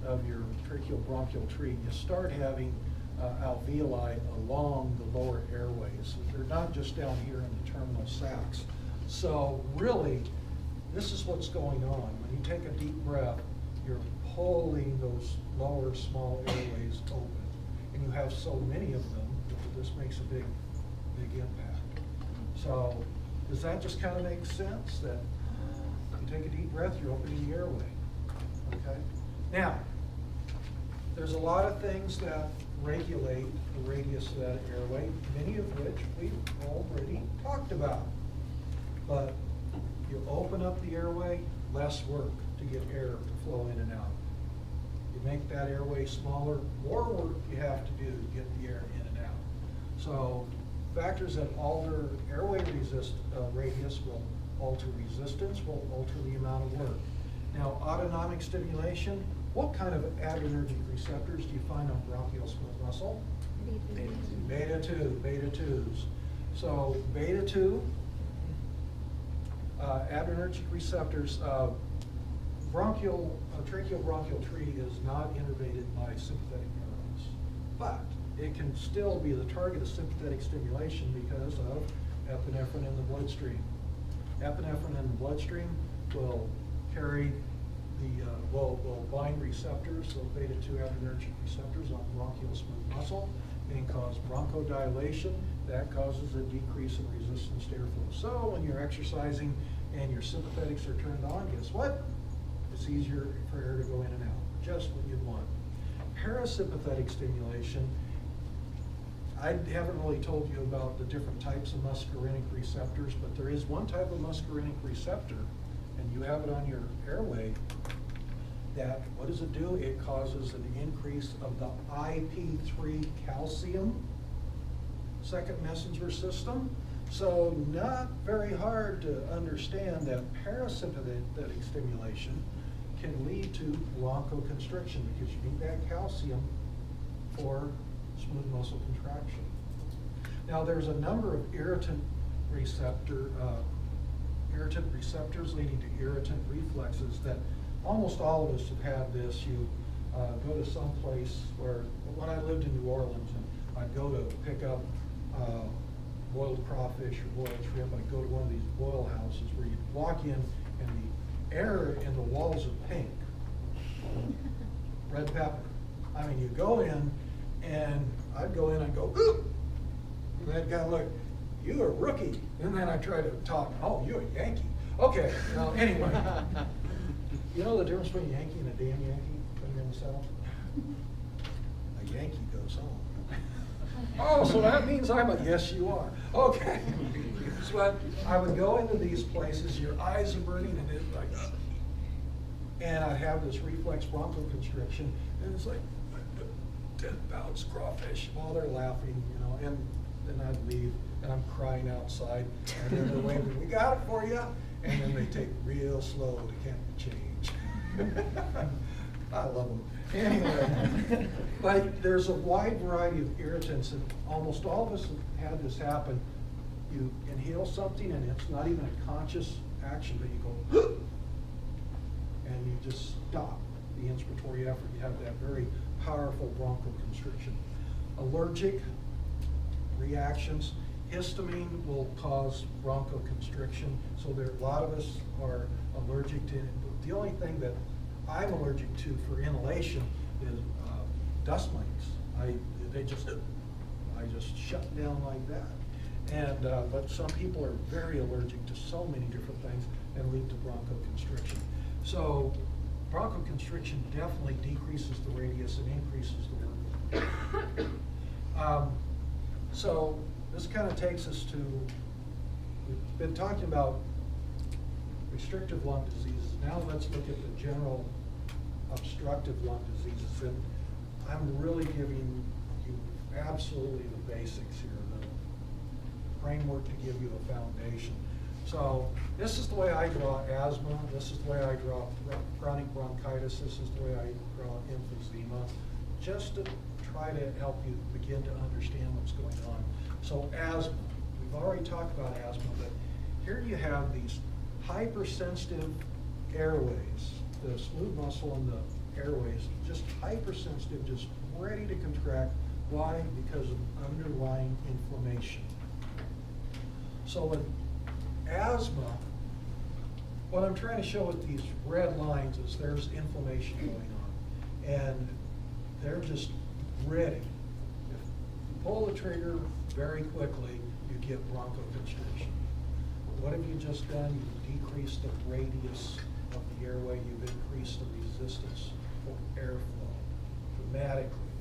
Speaker 1: of your tracheobronchial tree, you start having alveoli along the lower airways. They're not just down here in the terminal sacs. So really, this is what's going on. When you take a deep breath, you're pulling those lower small airways open. And you have so many of them that this makes a big impact. So does that just kind of make sense? That you take a deep breath, you're opening the airway. Okay? Now, there's a lot of things that regulate the radius of that airway, many of which we've already talked about. But you open up the airway, less work to get air to flow in and out. You make that airway smaller, more work you have to do to get the air in and out. So factors that alter airway radius will alter resistance, will alter the amount of work. Now, autonomic stimulation, what kind of adrenergic receptors do you find on bronchial smooth muscle? Beta 2, beta 2s. So beta 2, adrenergic receptors, tracheobronchial tree is not innervated by sympathetic neurons, but it can still be the target of sympathetic stimulation because of epinephrine in the bloodstream. Epinephrine in the bloodstream will carry will bind receptors, so beta 2 adrenergic receptors on bronchial smooth muscle, and cause bronchodilation. That causes a decrease in resistance to airflow. So when you're exercising and your sympathetics are turned on, guess what? It's easier for air to go in and out, just what you'd want. Parasympathetic stimulation, I haven't really told you about the different types of muscarinic receptors, but there is one type of muscarinic receptor, and you have it on your airway, that, what does it do? It causes an increase of the IP3 calcium, second messenger system. So not very hard to understand that parasympathetic stimulation can lead to bronchoconstriction because you need that calcium for smooth muscle contraction. Now there's a number of irritant receptors leading to irritant reflexes that almost all of us have had this. You go to some place where, when I lived in New Orleans, and I'd go to pick up boiled crawfish or boiled shrimp, I'd go to one of these boil houses where you walk in and the air in the walls are pink. Red pepper. I mean, you go in, and I'd go in and go, ooh! And that guy looked, you a rookie. And then I try to talk, oh, you're a Yankee. Okay, now anyway. You know the difference between a Yankee and a damn Yankee when you're in the South? A Yankee goes home. Oh, so that means I'm a, yes you are. Okay. So I would go into these places, your eyes are burning, and it's like, and I'd have this reflex bronchoconstriction, and it's like, 10 pounds crawfish while they're laughing, you know, and then I'd leave, and I'm crying outside, and then they're waving, we got it for you. and then they take real slow to count the change. I love them. Anyway, but there's a wide variety of irritants, and almost all of us have had this happen. You inhale something and it's not even a conscious action, but you go, and you just stop the inspiratory effort. You have that very powerful bronchoconstriction. Allergic reactions. Histamine will cause bronchoconstriction, so there, a lot of us are allergic to it. The only thing that I'm allergic to for inhalation is dust mites. I just shut down like that. And but some people are very allergic to so many different things and lead to bronchoconstriction. So bronchoconstriction definitely decreases the radius and increases the workload. So this kind of takes us to, we've been talking about restrictive lung diseases. Now let's look at the general obstructive lung diseases. And I'm really giving you absolutely the basics here, the framework to give you a foundation. So this is the way I draw asthma. This is the way I draw chronic bronchitis. This is the way I draw emphysema, just to try to help you begin to understand what's going on. So asthma, we've already talked about asthma, but here you have these hypersensitive airways, the smooth muscle in the airways, just hypersensitive, just ready to contract. Why? Because of underlying inflammation. So in asthma, what I'm trying to show with these red lines is there's inflammation going on, and they're just ready. If you pull the trigger very quickly, you get bronchoconstriction. What have you just done? You've decreased the radius of the airway. You've increased the resistance for airflow dramatically.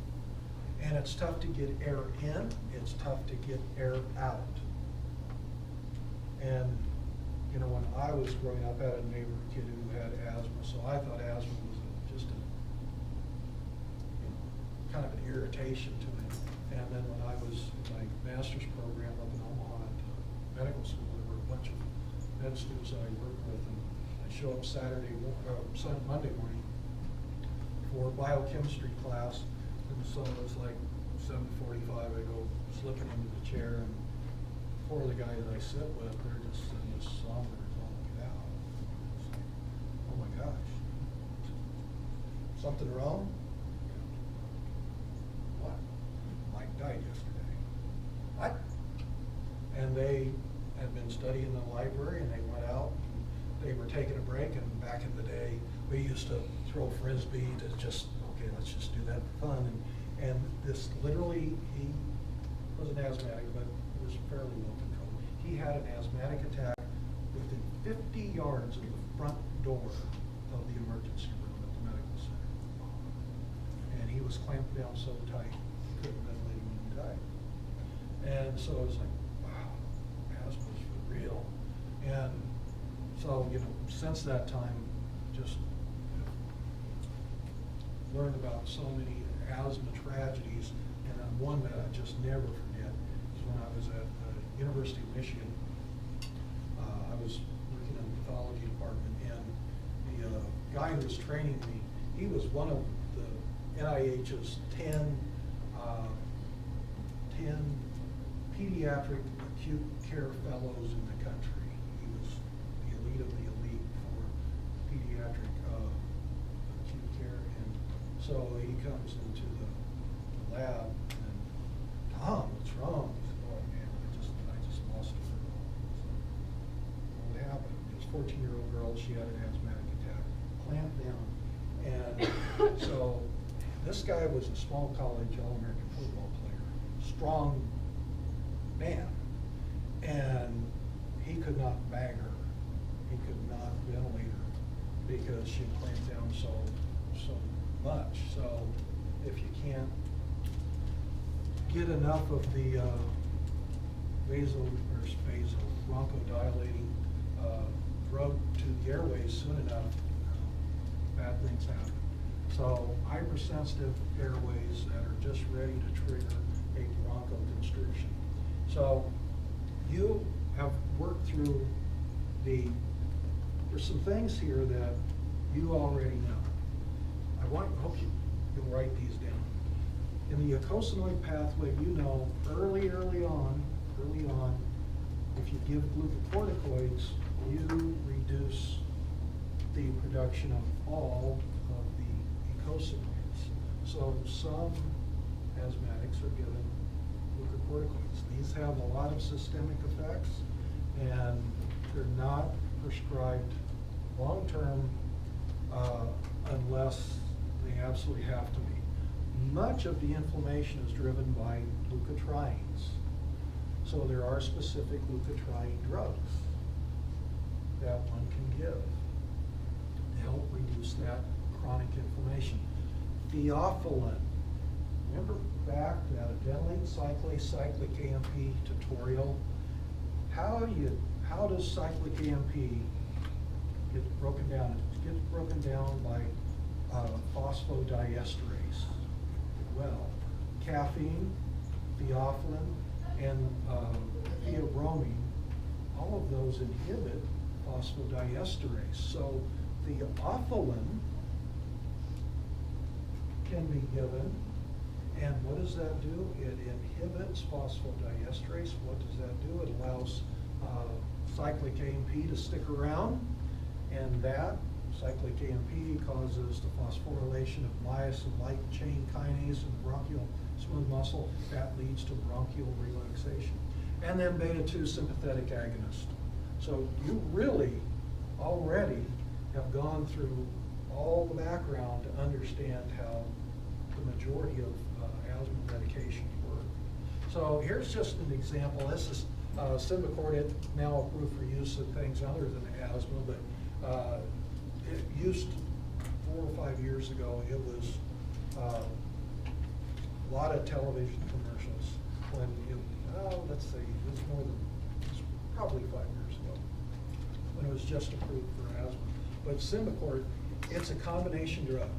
Speaker 1: And it's tough to get air in. It's tough to get air out. And you know, when I was growing up, I had a neighbor kid who had asthma, so I thought asthma was just a, you know, kind of an irritation to me. And then when I was in my master's program up in Omaha at medical school, there were a bunch of med students that I worked with, and I show up Monday morning for biochemistry class, and so it was like 7:45. I go slipping into the chair, and four of the guys I sit with, they're just sitting as somber as all get out. It's like, oh my gosh, something wrong? What? Mike died yesterday. What? And they had been studying in the library, and they went out, and they were taking a break, and back in the day, we used to throw frisbee to just, okay, let's just do that for fun. And this literally, he was an asthmatic, but it was fairly well controlled. He had an asthmatic attack within 50 yards of the front door of the emergency room at the medical center. And he was clamped down so tight, he couldn't ventilate him, and he died. And so it was like, wow, asthma's for real. And so, you know, since that time, just learned about so many asthma tragedies, and one that I just never forget is when I was at the University of Michigan. I was working in the pathology department, and the guy who was training me, he was one of the NIH's 10 pediatric acute care fellows in the country. He was the elite of the elite for pediatric acute care, and so he comes into the lab, and Tom, what's wrong? He said, oh man, I just lost her. What happened? It was a 14-year-old girl. She had an asthmatic attack, clamped down. And so this guy was a small college All-American football player, strong man, and he could not bag her. He could not ventilate her because she clamped down so much. So if you can't get enough of the bronchodilating drug to the airways soon enough, bad things happen. So hypersensitive airways that are just ready to trigger a bronchoconstriction. So you have worked through the there's some things here that you already know. Hope you'll write these down. In the eicosanoid pathway, you know, early on, if you give glucocorticoids, you reduce the production of all of the eicosanoids. So some asthmatics are given glucocorticoids. These have a lot of systemic effects, and they're not prescribed long-term unless they absolutely have to be. Much of the inflammation is driven by leukotrienes. So there are specific leukotriene drugs that one can give to help reduce that chronic inflammation. Theophylline. Remember back that adenylate cyclase cyclic AMP tutorial? How does cyclic AMP get broken down? It gets broken down by phosphodiesterase. Well, caffeine, theophylline, and theobromine, all of those inhibit phosphodiesterase. So theophylline can be given, and what does that do? It inhibits phosphodiesterase. What does that do? It allows cyclic AMP to stick around, and that cyclic AMP causes the phosphorylation of myosin light chain kinase in the bronchial smooth muscle. That leads to bronchial relaxation. And then beta-2 sympathetic agonist. So you really already have gone through all the background to understand how the majority of asthma medications work. So here's just an example. This is Symbicort, now approved for use in things other than asthma, but it used 4 or 5 years ago. It was a lot of television commercials when let's see, it was probably 5 years ago when it was just approved for asthma. But Symbicort, it's a combination drug.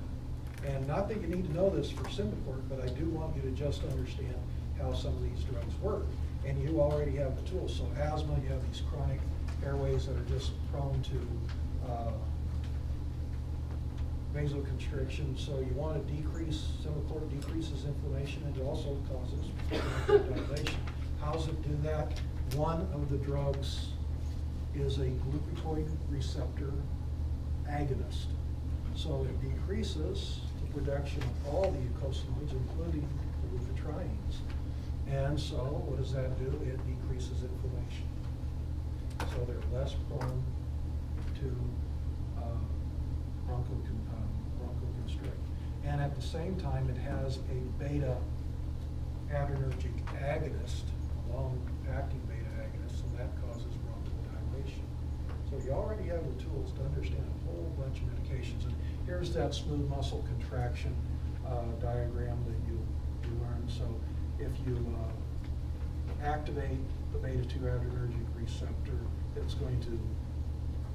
Speaker 1: And not that you need to know this for Symbicort, but I do want you to just understand how some of these drugs work. And you already have the tools. So asthma, you have these chronic airways that are just prone to vasoconstriction. So you want to decrease, Symbicort decreases inflammation, and it also causes dilation. How does it do that? One of the drugs is a glucocorticoid receptor agonist. So it decreases the production of all the eicosanoids, including the leukotrienes. And so what does that do? It decreases inflammation. So they're less prone to bronchoconstrict. And at the same time, it has a beta adrenergic agonist, a long-acting beta agonist, and that causes bronchodilation. So you already have the tools to understand a whole bunch of medications. And here's that smooth muscle contraction diagram that you learned. So if you activate the beta-2 adrenergic receptor, it's going to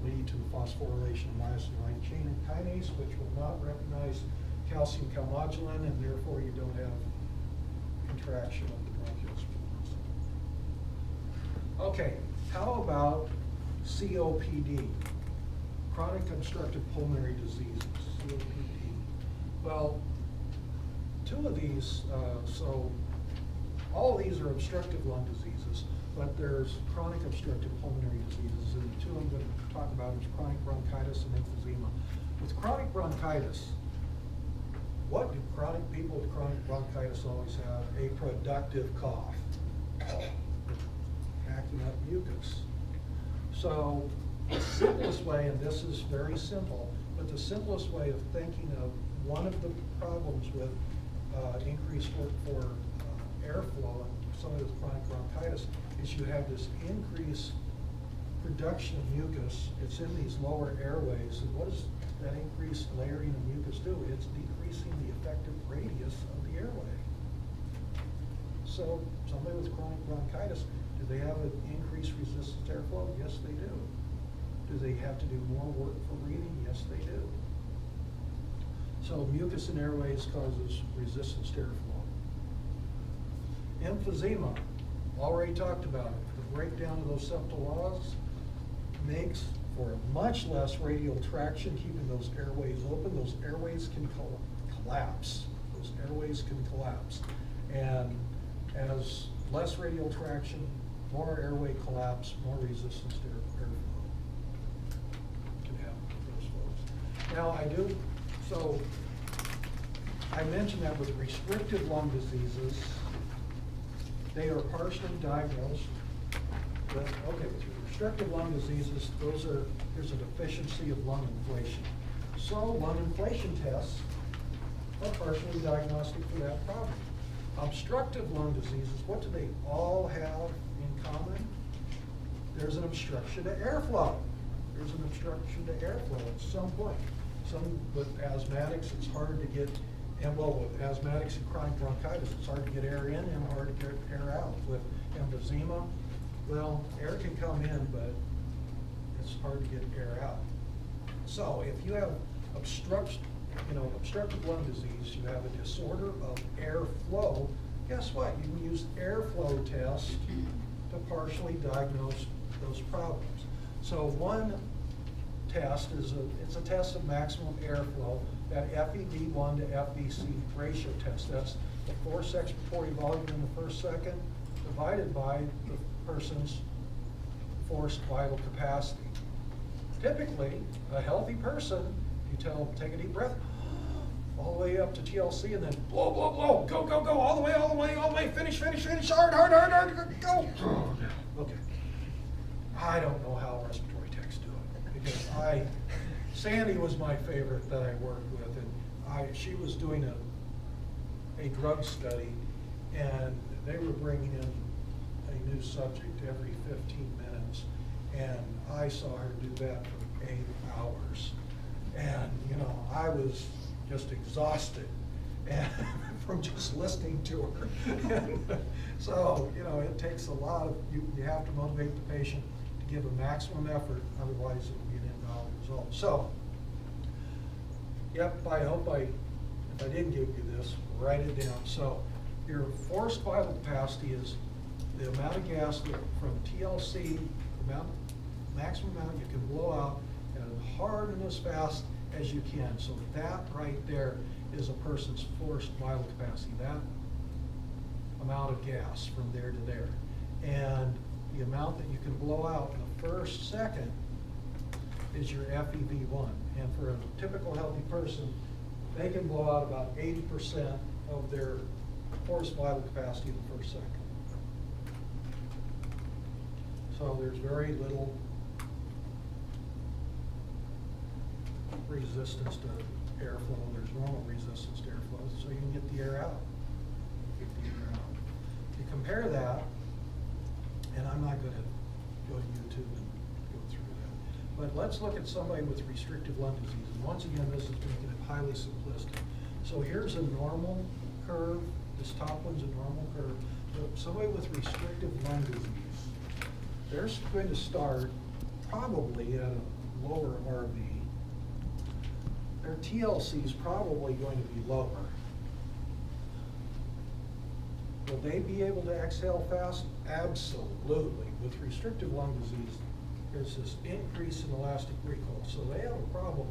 Speaker 1: lead to the phosphorylation of myosin light chain kinase, which will not recognize calcium calmodulin, and therefore you don't have contraction of the bronchial smooth muscle. Okay, how about COPD, chronic obstructive pulmonary diseases, COPD. Well, 2 of these, so all of these are obstructive lung diseases, but there's chronic obstructive pulmonary diseases, and the 2 I'm going to talk about is chronic bronchitis and emphysema. With chronic bronchitis, what do chronic people with chronic bronchitis always have? A productive cough, hacking up mucus. So the simplest way, and this is very simple, but the simplest way of thinking of one of the problems with increased work for airflow and somebody with chronic bronchitis is you have this increased production of mucus. It's in these lower airways, and what does that increased layering of mucus do? It's decreasing the effective radius of the airway. So somebody with chronic bronchitis, do they have an increased resistance to airflow? Yes, they do. Do they have to do more work for breathing? Yes, they do. So mucus in airways causes resistance to airflow. Emphysema, already talked about it. The breakdown of those septal laws makes for much less radial traction, keeping those airways open. Those airways can collapse. Those airways can collapse. And as less radial traction, more airway collapse, more resistance to airflow can happen with those folks. Now so I mentioned that with restrictive lung diseases, they are partially diagnosed with, with restrictive lung diseases, there's a deficiency of lung inflation. So lung inflation tests are partially diagnostic for that problem. Obstructive lung diseases, what do they all have in common? There's an obstruction to airflow. There's an obstruction to airflow at some point. Some with asthmatics, it's hard to get, with asthmatics and chronic bronchitis, it's hard to get air in and hard to get air out. With emphysema, well, air can come in, but it's hard to get air out. So if you have obstructive lung disease, you have a disorder of airflow, guess what? You can use airflow tests to partially diagnose those problems. So one test it's a test of maximum airflow, that FEV1 to FVC ratio test. That's the forced expiratory volume in the first second divided by the person's forced vital capacity. Typically, a healthy person, you tell them, take a deep breath, all the way up to TLC, and then blow, blow, blow, go, go, go, all the way, all the way, all the way, finish, finish, finish, hard, hard, hard, hard, go. Okay. I don't know how respiratory techs do it, because Sandy was my favorite that I worked with, and she was doing a drug study, and they were bringing in a new subject every 15 minutes, and I saw her do that for 8 hours. And, I was just exhausted and from just listening to her. And so, it takes a lot of, you have to motivate the patient to give a maximum effort, otherwise it will be an invalid result. So, yep, I hope if I didn't give you this, write it down. So, your forced vital capacity is the amount of gas that from TLC, maximum amount you can blow out as hard and as fast as you can. So that right there is a person's forced vital capacity, that amount of gas from there to there. And the amount that you can blow out in the first second is your FEV1. And for a typical healthy person, they can blow out about 80% of their forced vital capacity in the first second. So there's very little resistance to airflow. There's normal resistance to airflow, so you can get the air out. You compare that, and I'm not going to go to YouTube and go through that, but let's look at somebody with restrictive lung disease. And once again, this is making it highly simplistic. So here's a normal curve. This top one's a normal curve. But somebody with restrictive lung disease, they're going to start probably at a lower RV. Their TLC is probably going to be lower. Will they be able to exhale fast? Absolutely. With restrictive lung disease, there's this increase in elastic recall. So they have a problem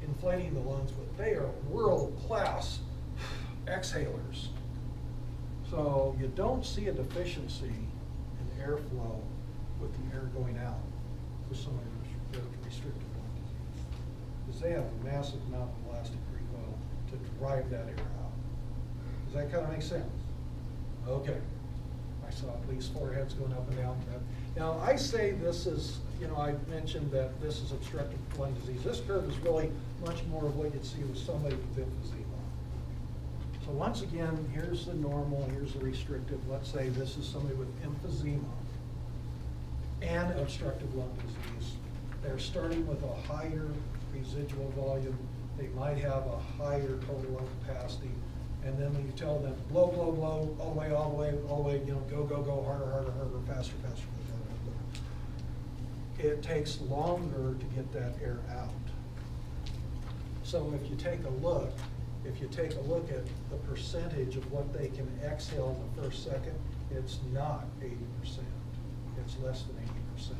Speaker 1: inflating the lungs, but they are world-class exhalers. So you don't see a deficiency in airflow with the air going out for somebody with restrictive lung disease, because they have a massive amount of elastic recoil to drive that air out. Does that kind of make sense? Okay. I saw at least 4 heads going up and down. Now I say this is, I mentioned that this is obstructive lung disease. This curve is really much more of what you'd see with somebody with emphysema. So once again, here's the normal, here's the restrictive. Let's say this is somebody with emphysema and obstructive lung disease. They're starting with a higher residual volume. They might have a higher total lung capacity. And then when you tell them, blow, blow, blow, all the way, all the way, all the way, go, go, go, harder, harder, harder, faster, faster, faster. It takes longer to get that air out. So if you take a look at the percentage of what they can exhale in the first second, it's not 80%. It's less than 80%.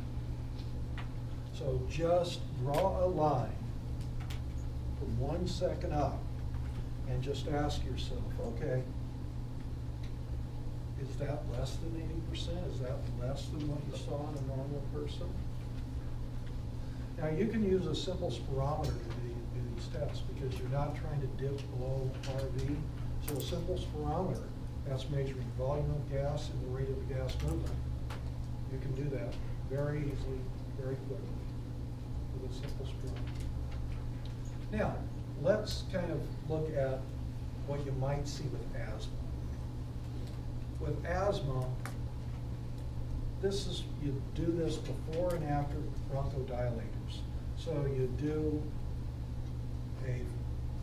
Speaker 1: So just draw a line from 1 second up and just ask yourself, okay, is that less than 80%? Is that less than what you saw in a normal person? Now, you can use a simple spirometer to do these tests because you're not trying to dip below RV. So a simple spirometer, that's measuring volume of gas and the rate of the gas movement. You can do that very easily, very quickly with a simple spirometer. Now, let's kind of look at what you might see with asthma. With asthma, you do this before and after bronchodilators. So you do a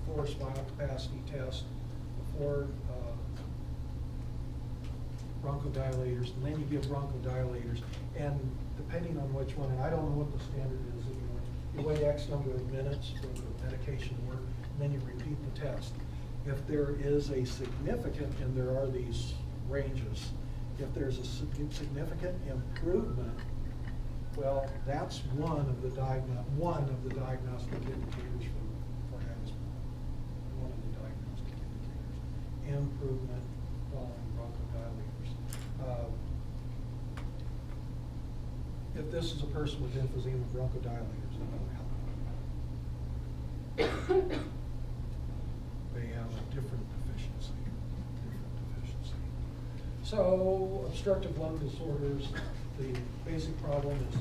Speaker 1: forced vital capacity test before bronchodilators, and then you give bronchodilators, and depending on which one, and I don't know what the standard is, you wait X number of minutes for the medication to work, and then you repeat the test. If there is a significant, and there are these ranges, if there's a significant improvement, well, that's one of the diagnostic indicators for asthma. One of the diagnostic indicators. Improvement following bronchodilators. If this is a person with emphysema, bronchodilators, that will help. They have a different deficiency. So obstructive lung disorders, the basic problem is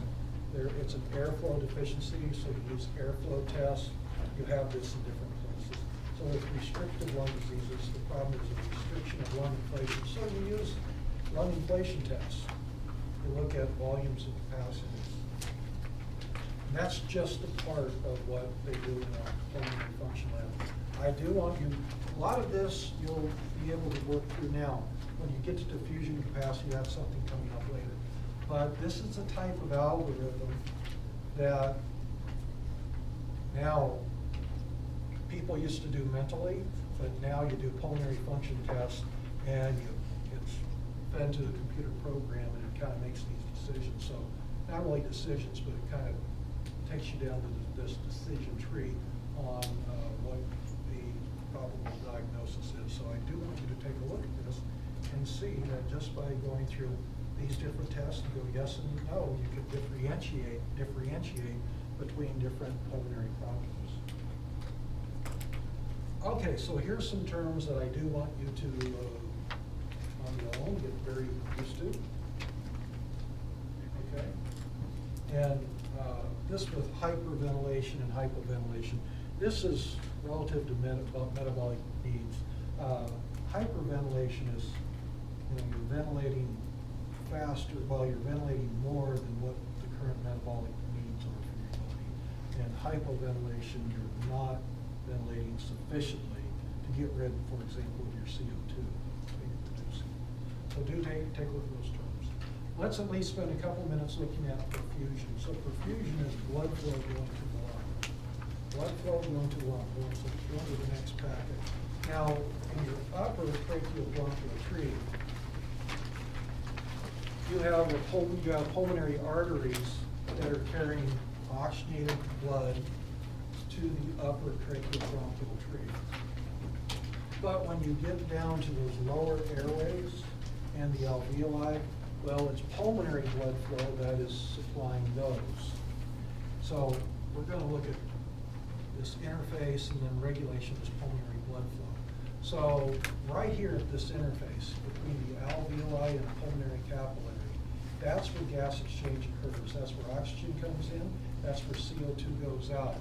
Speaker 1: it's an airflow deficiency, so you use airflow tests. You have this in different places. So with restrictive lung diseases, the problem is a restriction of lung inflation. So you use lung inflation tests. You look at volumes and capacities. And that's just a part of what they do in our pulmonary function lab. I do want you, a lot of this you'll be able to work through now. When you get to diffusion capacity, that's something coming up later. But this is a type of algorithm that now people used to do mentally, but now you do pulmonary function tests and it's fed to the computer program and it kind of makes these decisions. So not really decisions, but it kind of takes you down to this decision tree on what the probable diagnosis is. So I do want you to take a look at this and see that just by going through these different tests and go yes and no, you can differentiate between different pulmonary problems. Okay, so here's some terms that I do want you to, on your own, get very used to. Okay, and this with hyperventilation and hypoventilation. This is relative to metabolic needs. Hyperventilation is, you're ventilating faster, well, you're ventilating more than what the current metabolic needs are for your body. And hypoventilation, you're not ventilating sufficiently to get rid, for example, of your CO2 that you're producing. So do take a look at those terms. Let's at least spend a couple minutes looking at perfusion. So perfusion is blood flow going to the lung. Blood flow going to the lung. So go to the next packet. Now, in your upper tracheobronchial tree, you have pulmonary arteries that are carrying oxygenated blood to the upper tracheobronchial tree. But when you get down to those lower airways and the alveoli, well, it's pulmonary blood flow that is supplying those. So we're going to look at this interface and then regulation of this pulmonary blood flow. So right here at this interface between the alveoli and the pulmonary capillary, that's where gas exchange occurs. That's where oxygen comes in. That's where CO2 goes out.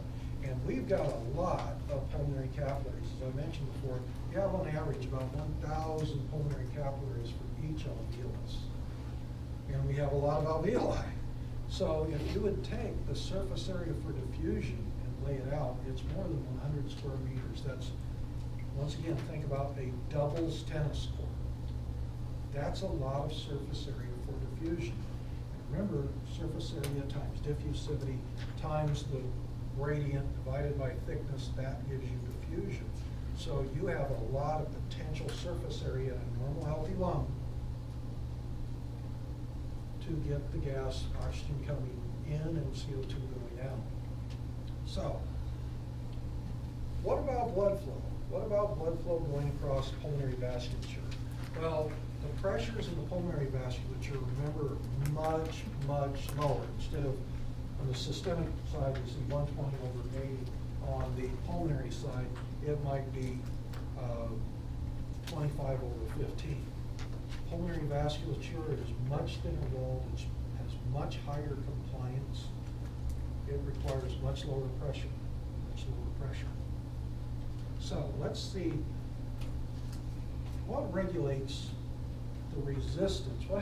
Speaker 1: And we've got a lot of pulmonary capillaries. As I mentioned before, you have on average about 1,000 pulmonary capillaries for each alveolus. And we have a lot of alveoli. So if you would take the surface area for diffusion and lay it out, it's more than 100 square meters. That's, once again, think about a doubles tennis court. That's a lot of surface area for diffusion. And remember, surface area times diffusivity times the gradient divided by thickness, that gives you diffusion. So you have a lot of potential surface area in a normal healthy lung to get the gas, oxygen coming in and CO2 going out. So, what about blood flow? What about blood flow going across pulmonary vasculature? Well, the pressures in the pulmonary vasculature, remember, much, much lower. Instead of on the systemic side, you see 120/80. On the pulmonary side, it might be 25/15. Pulmonary vasculature is much thinner walled, it has much higher compliance. It requires much lower pressure, much lower pressure. So let's see what regulates the resistance. What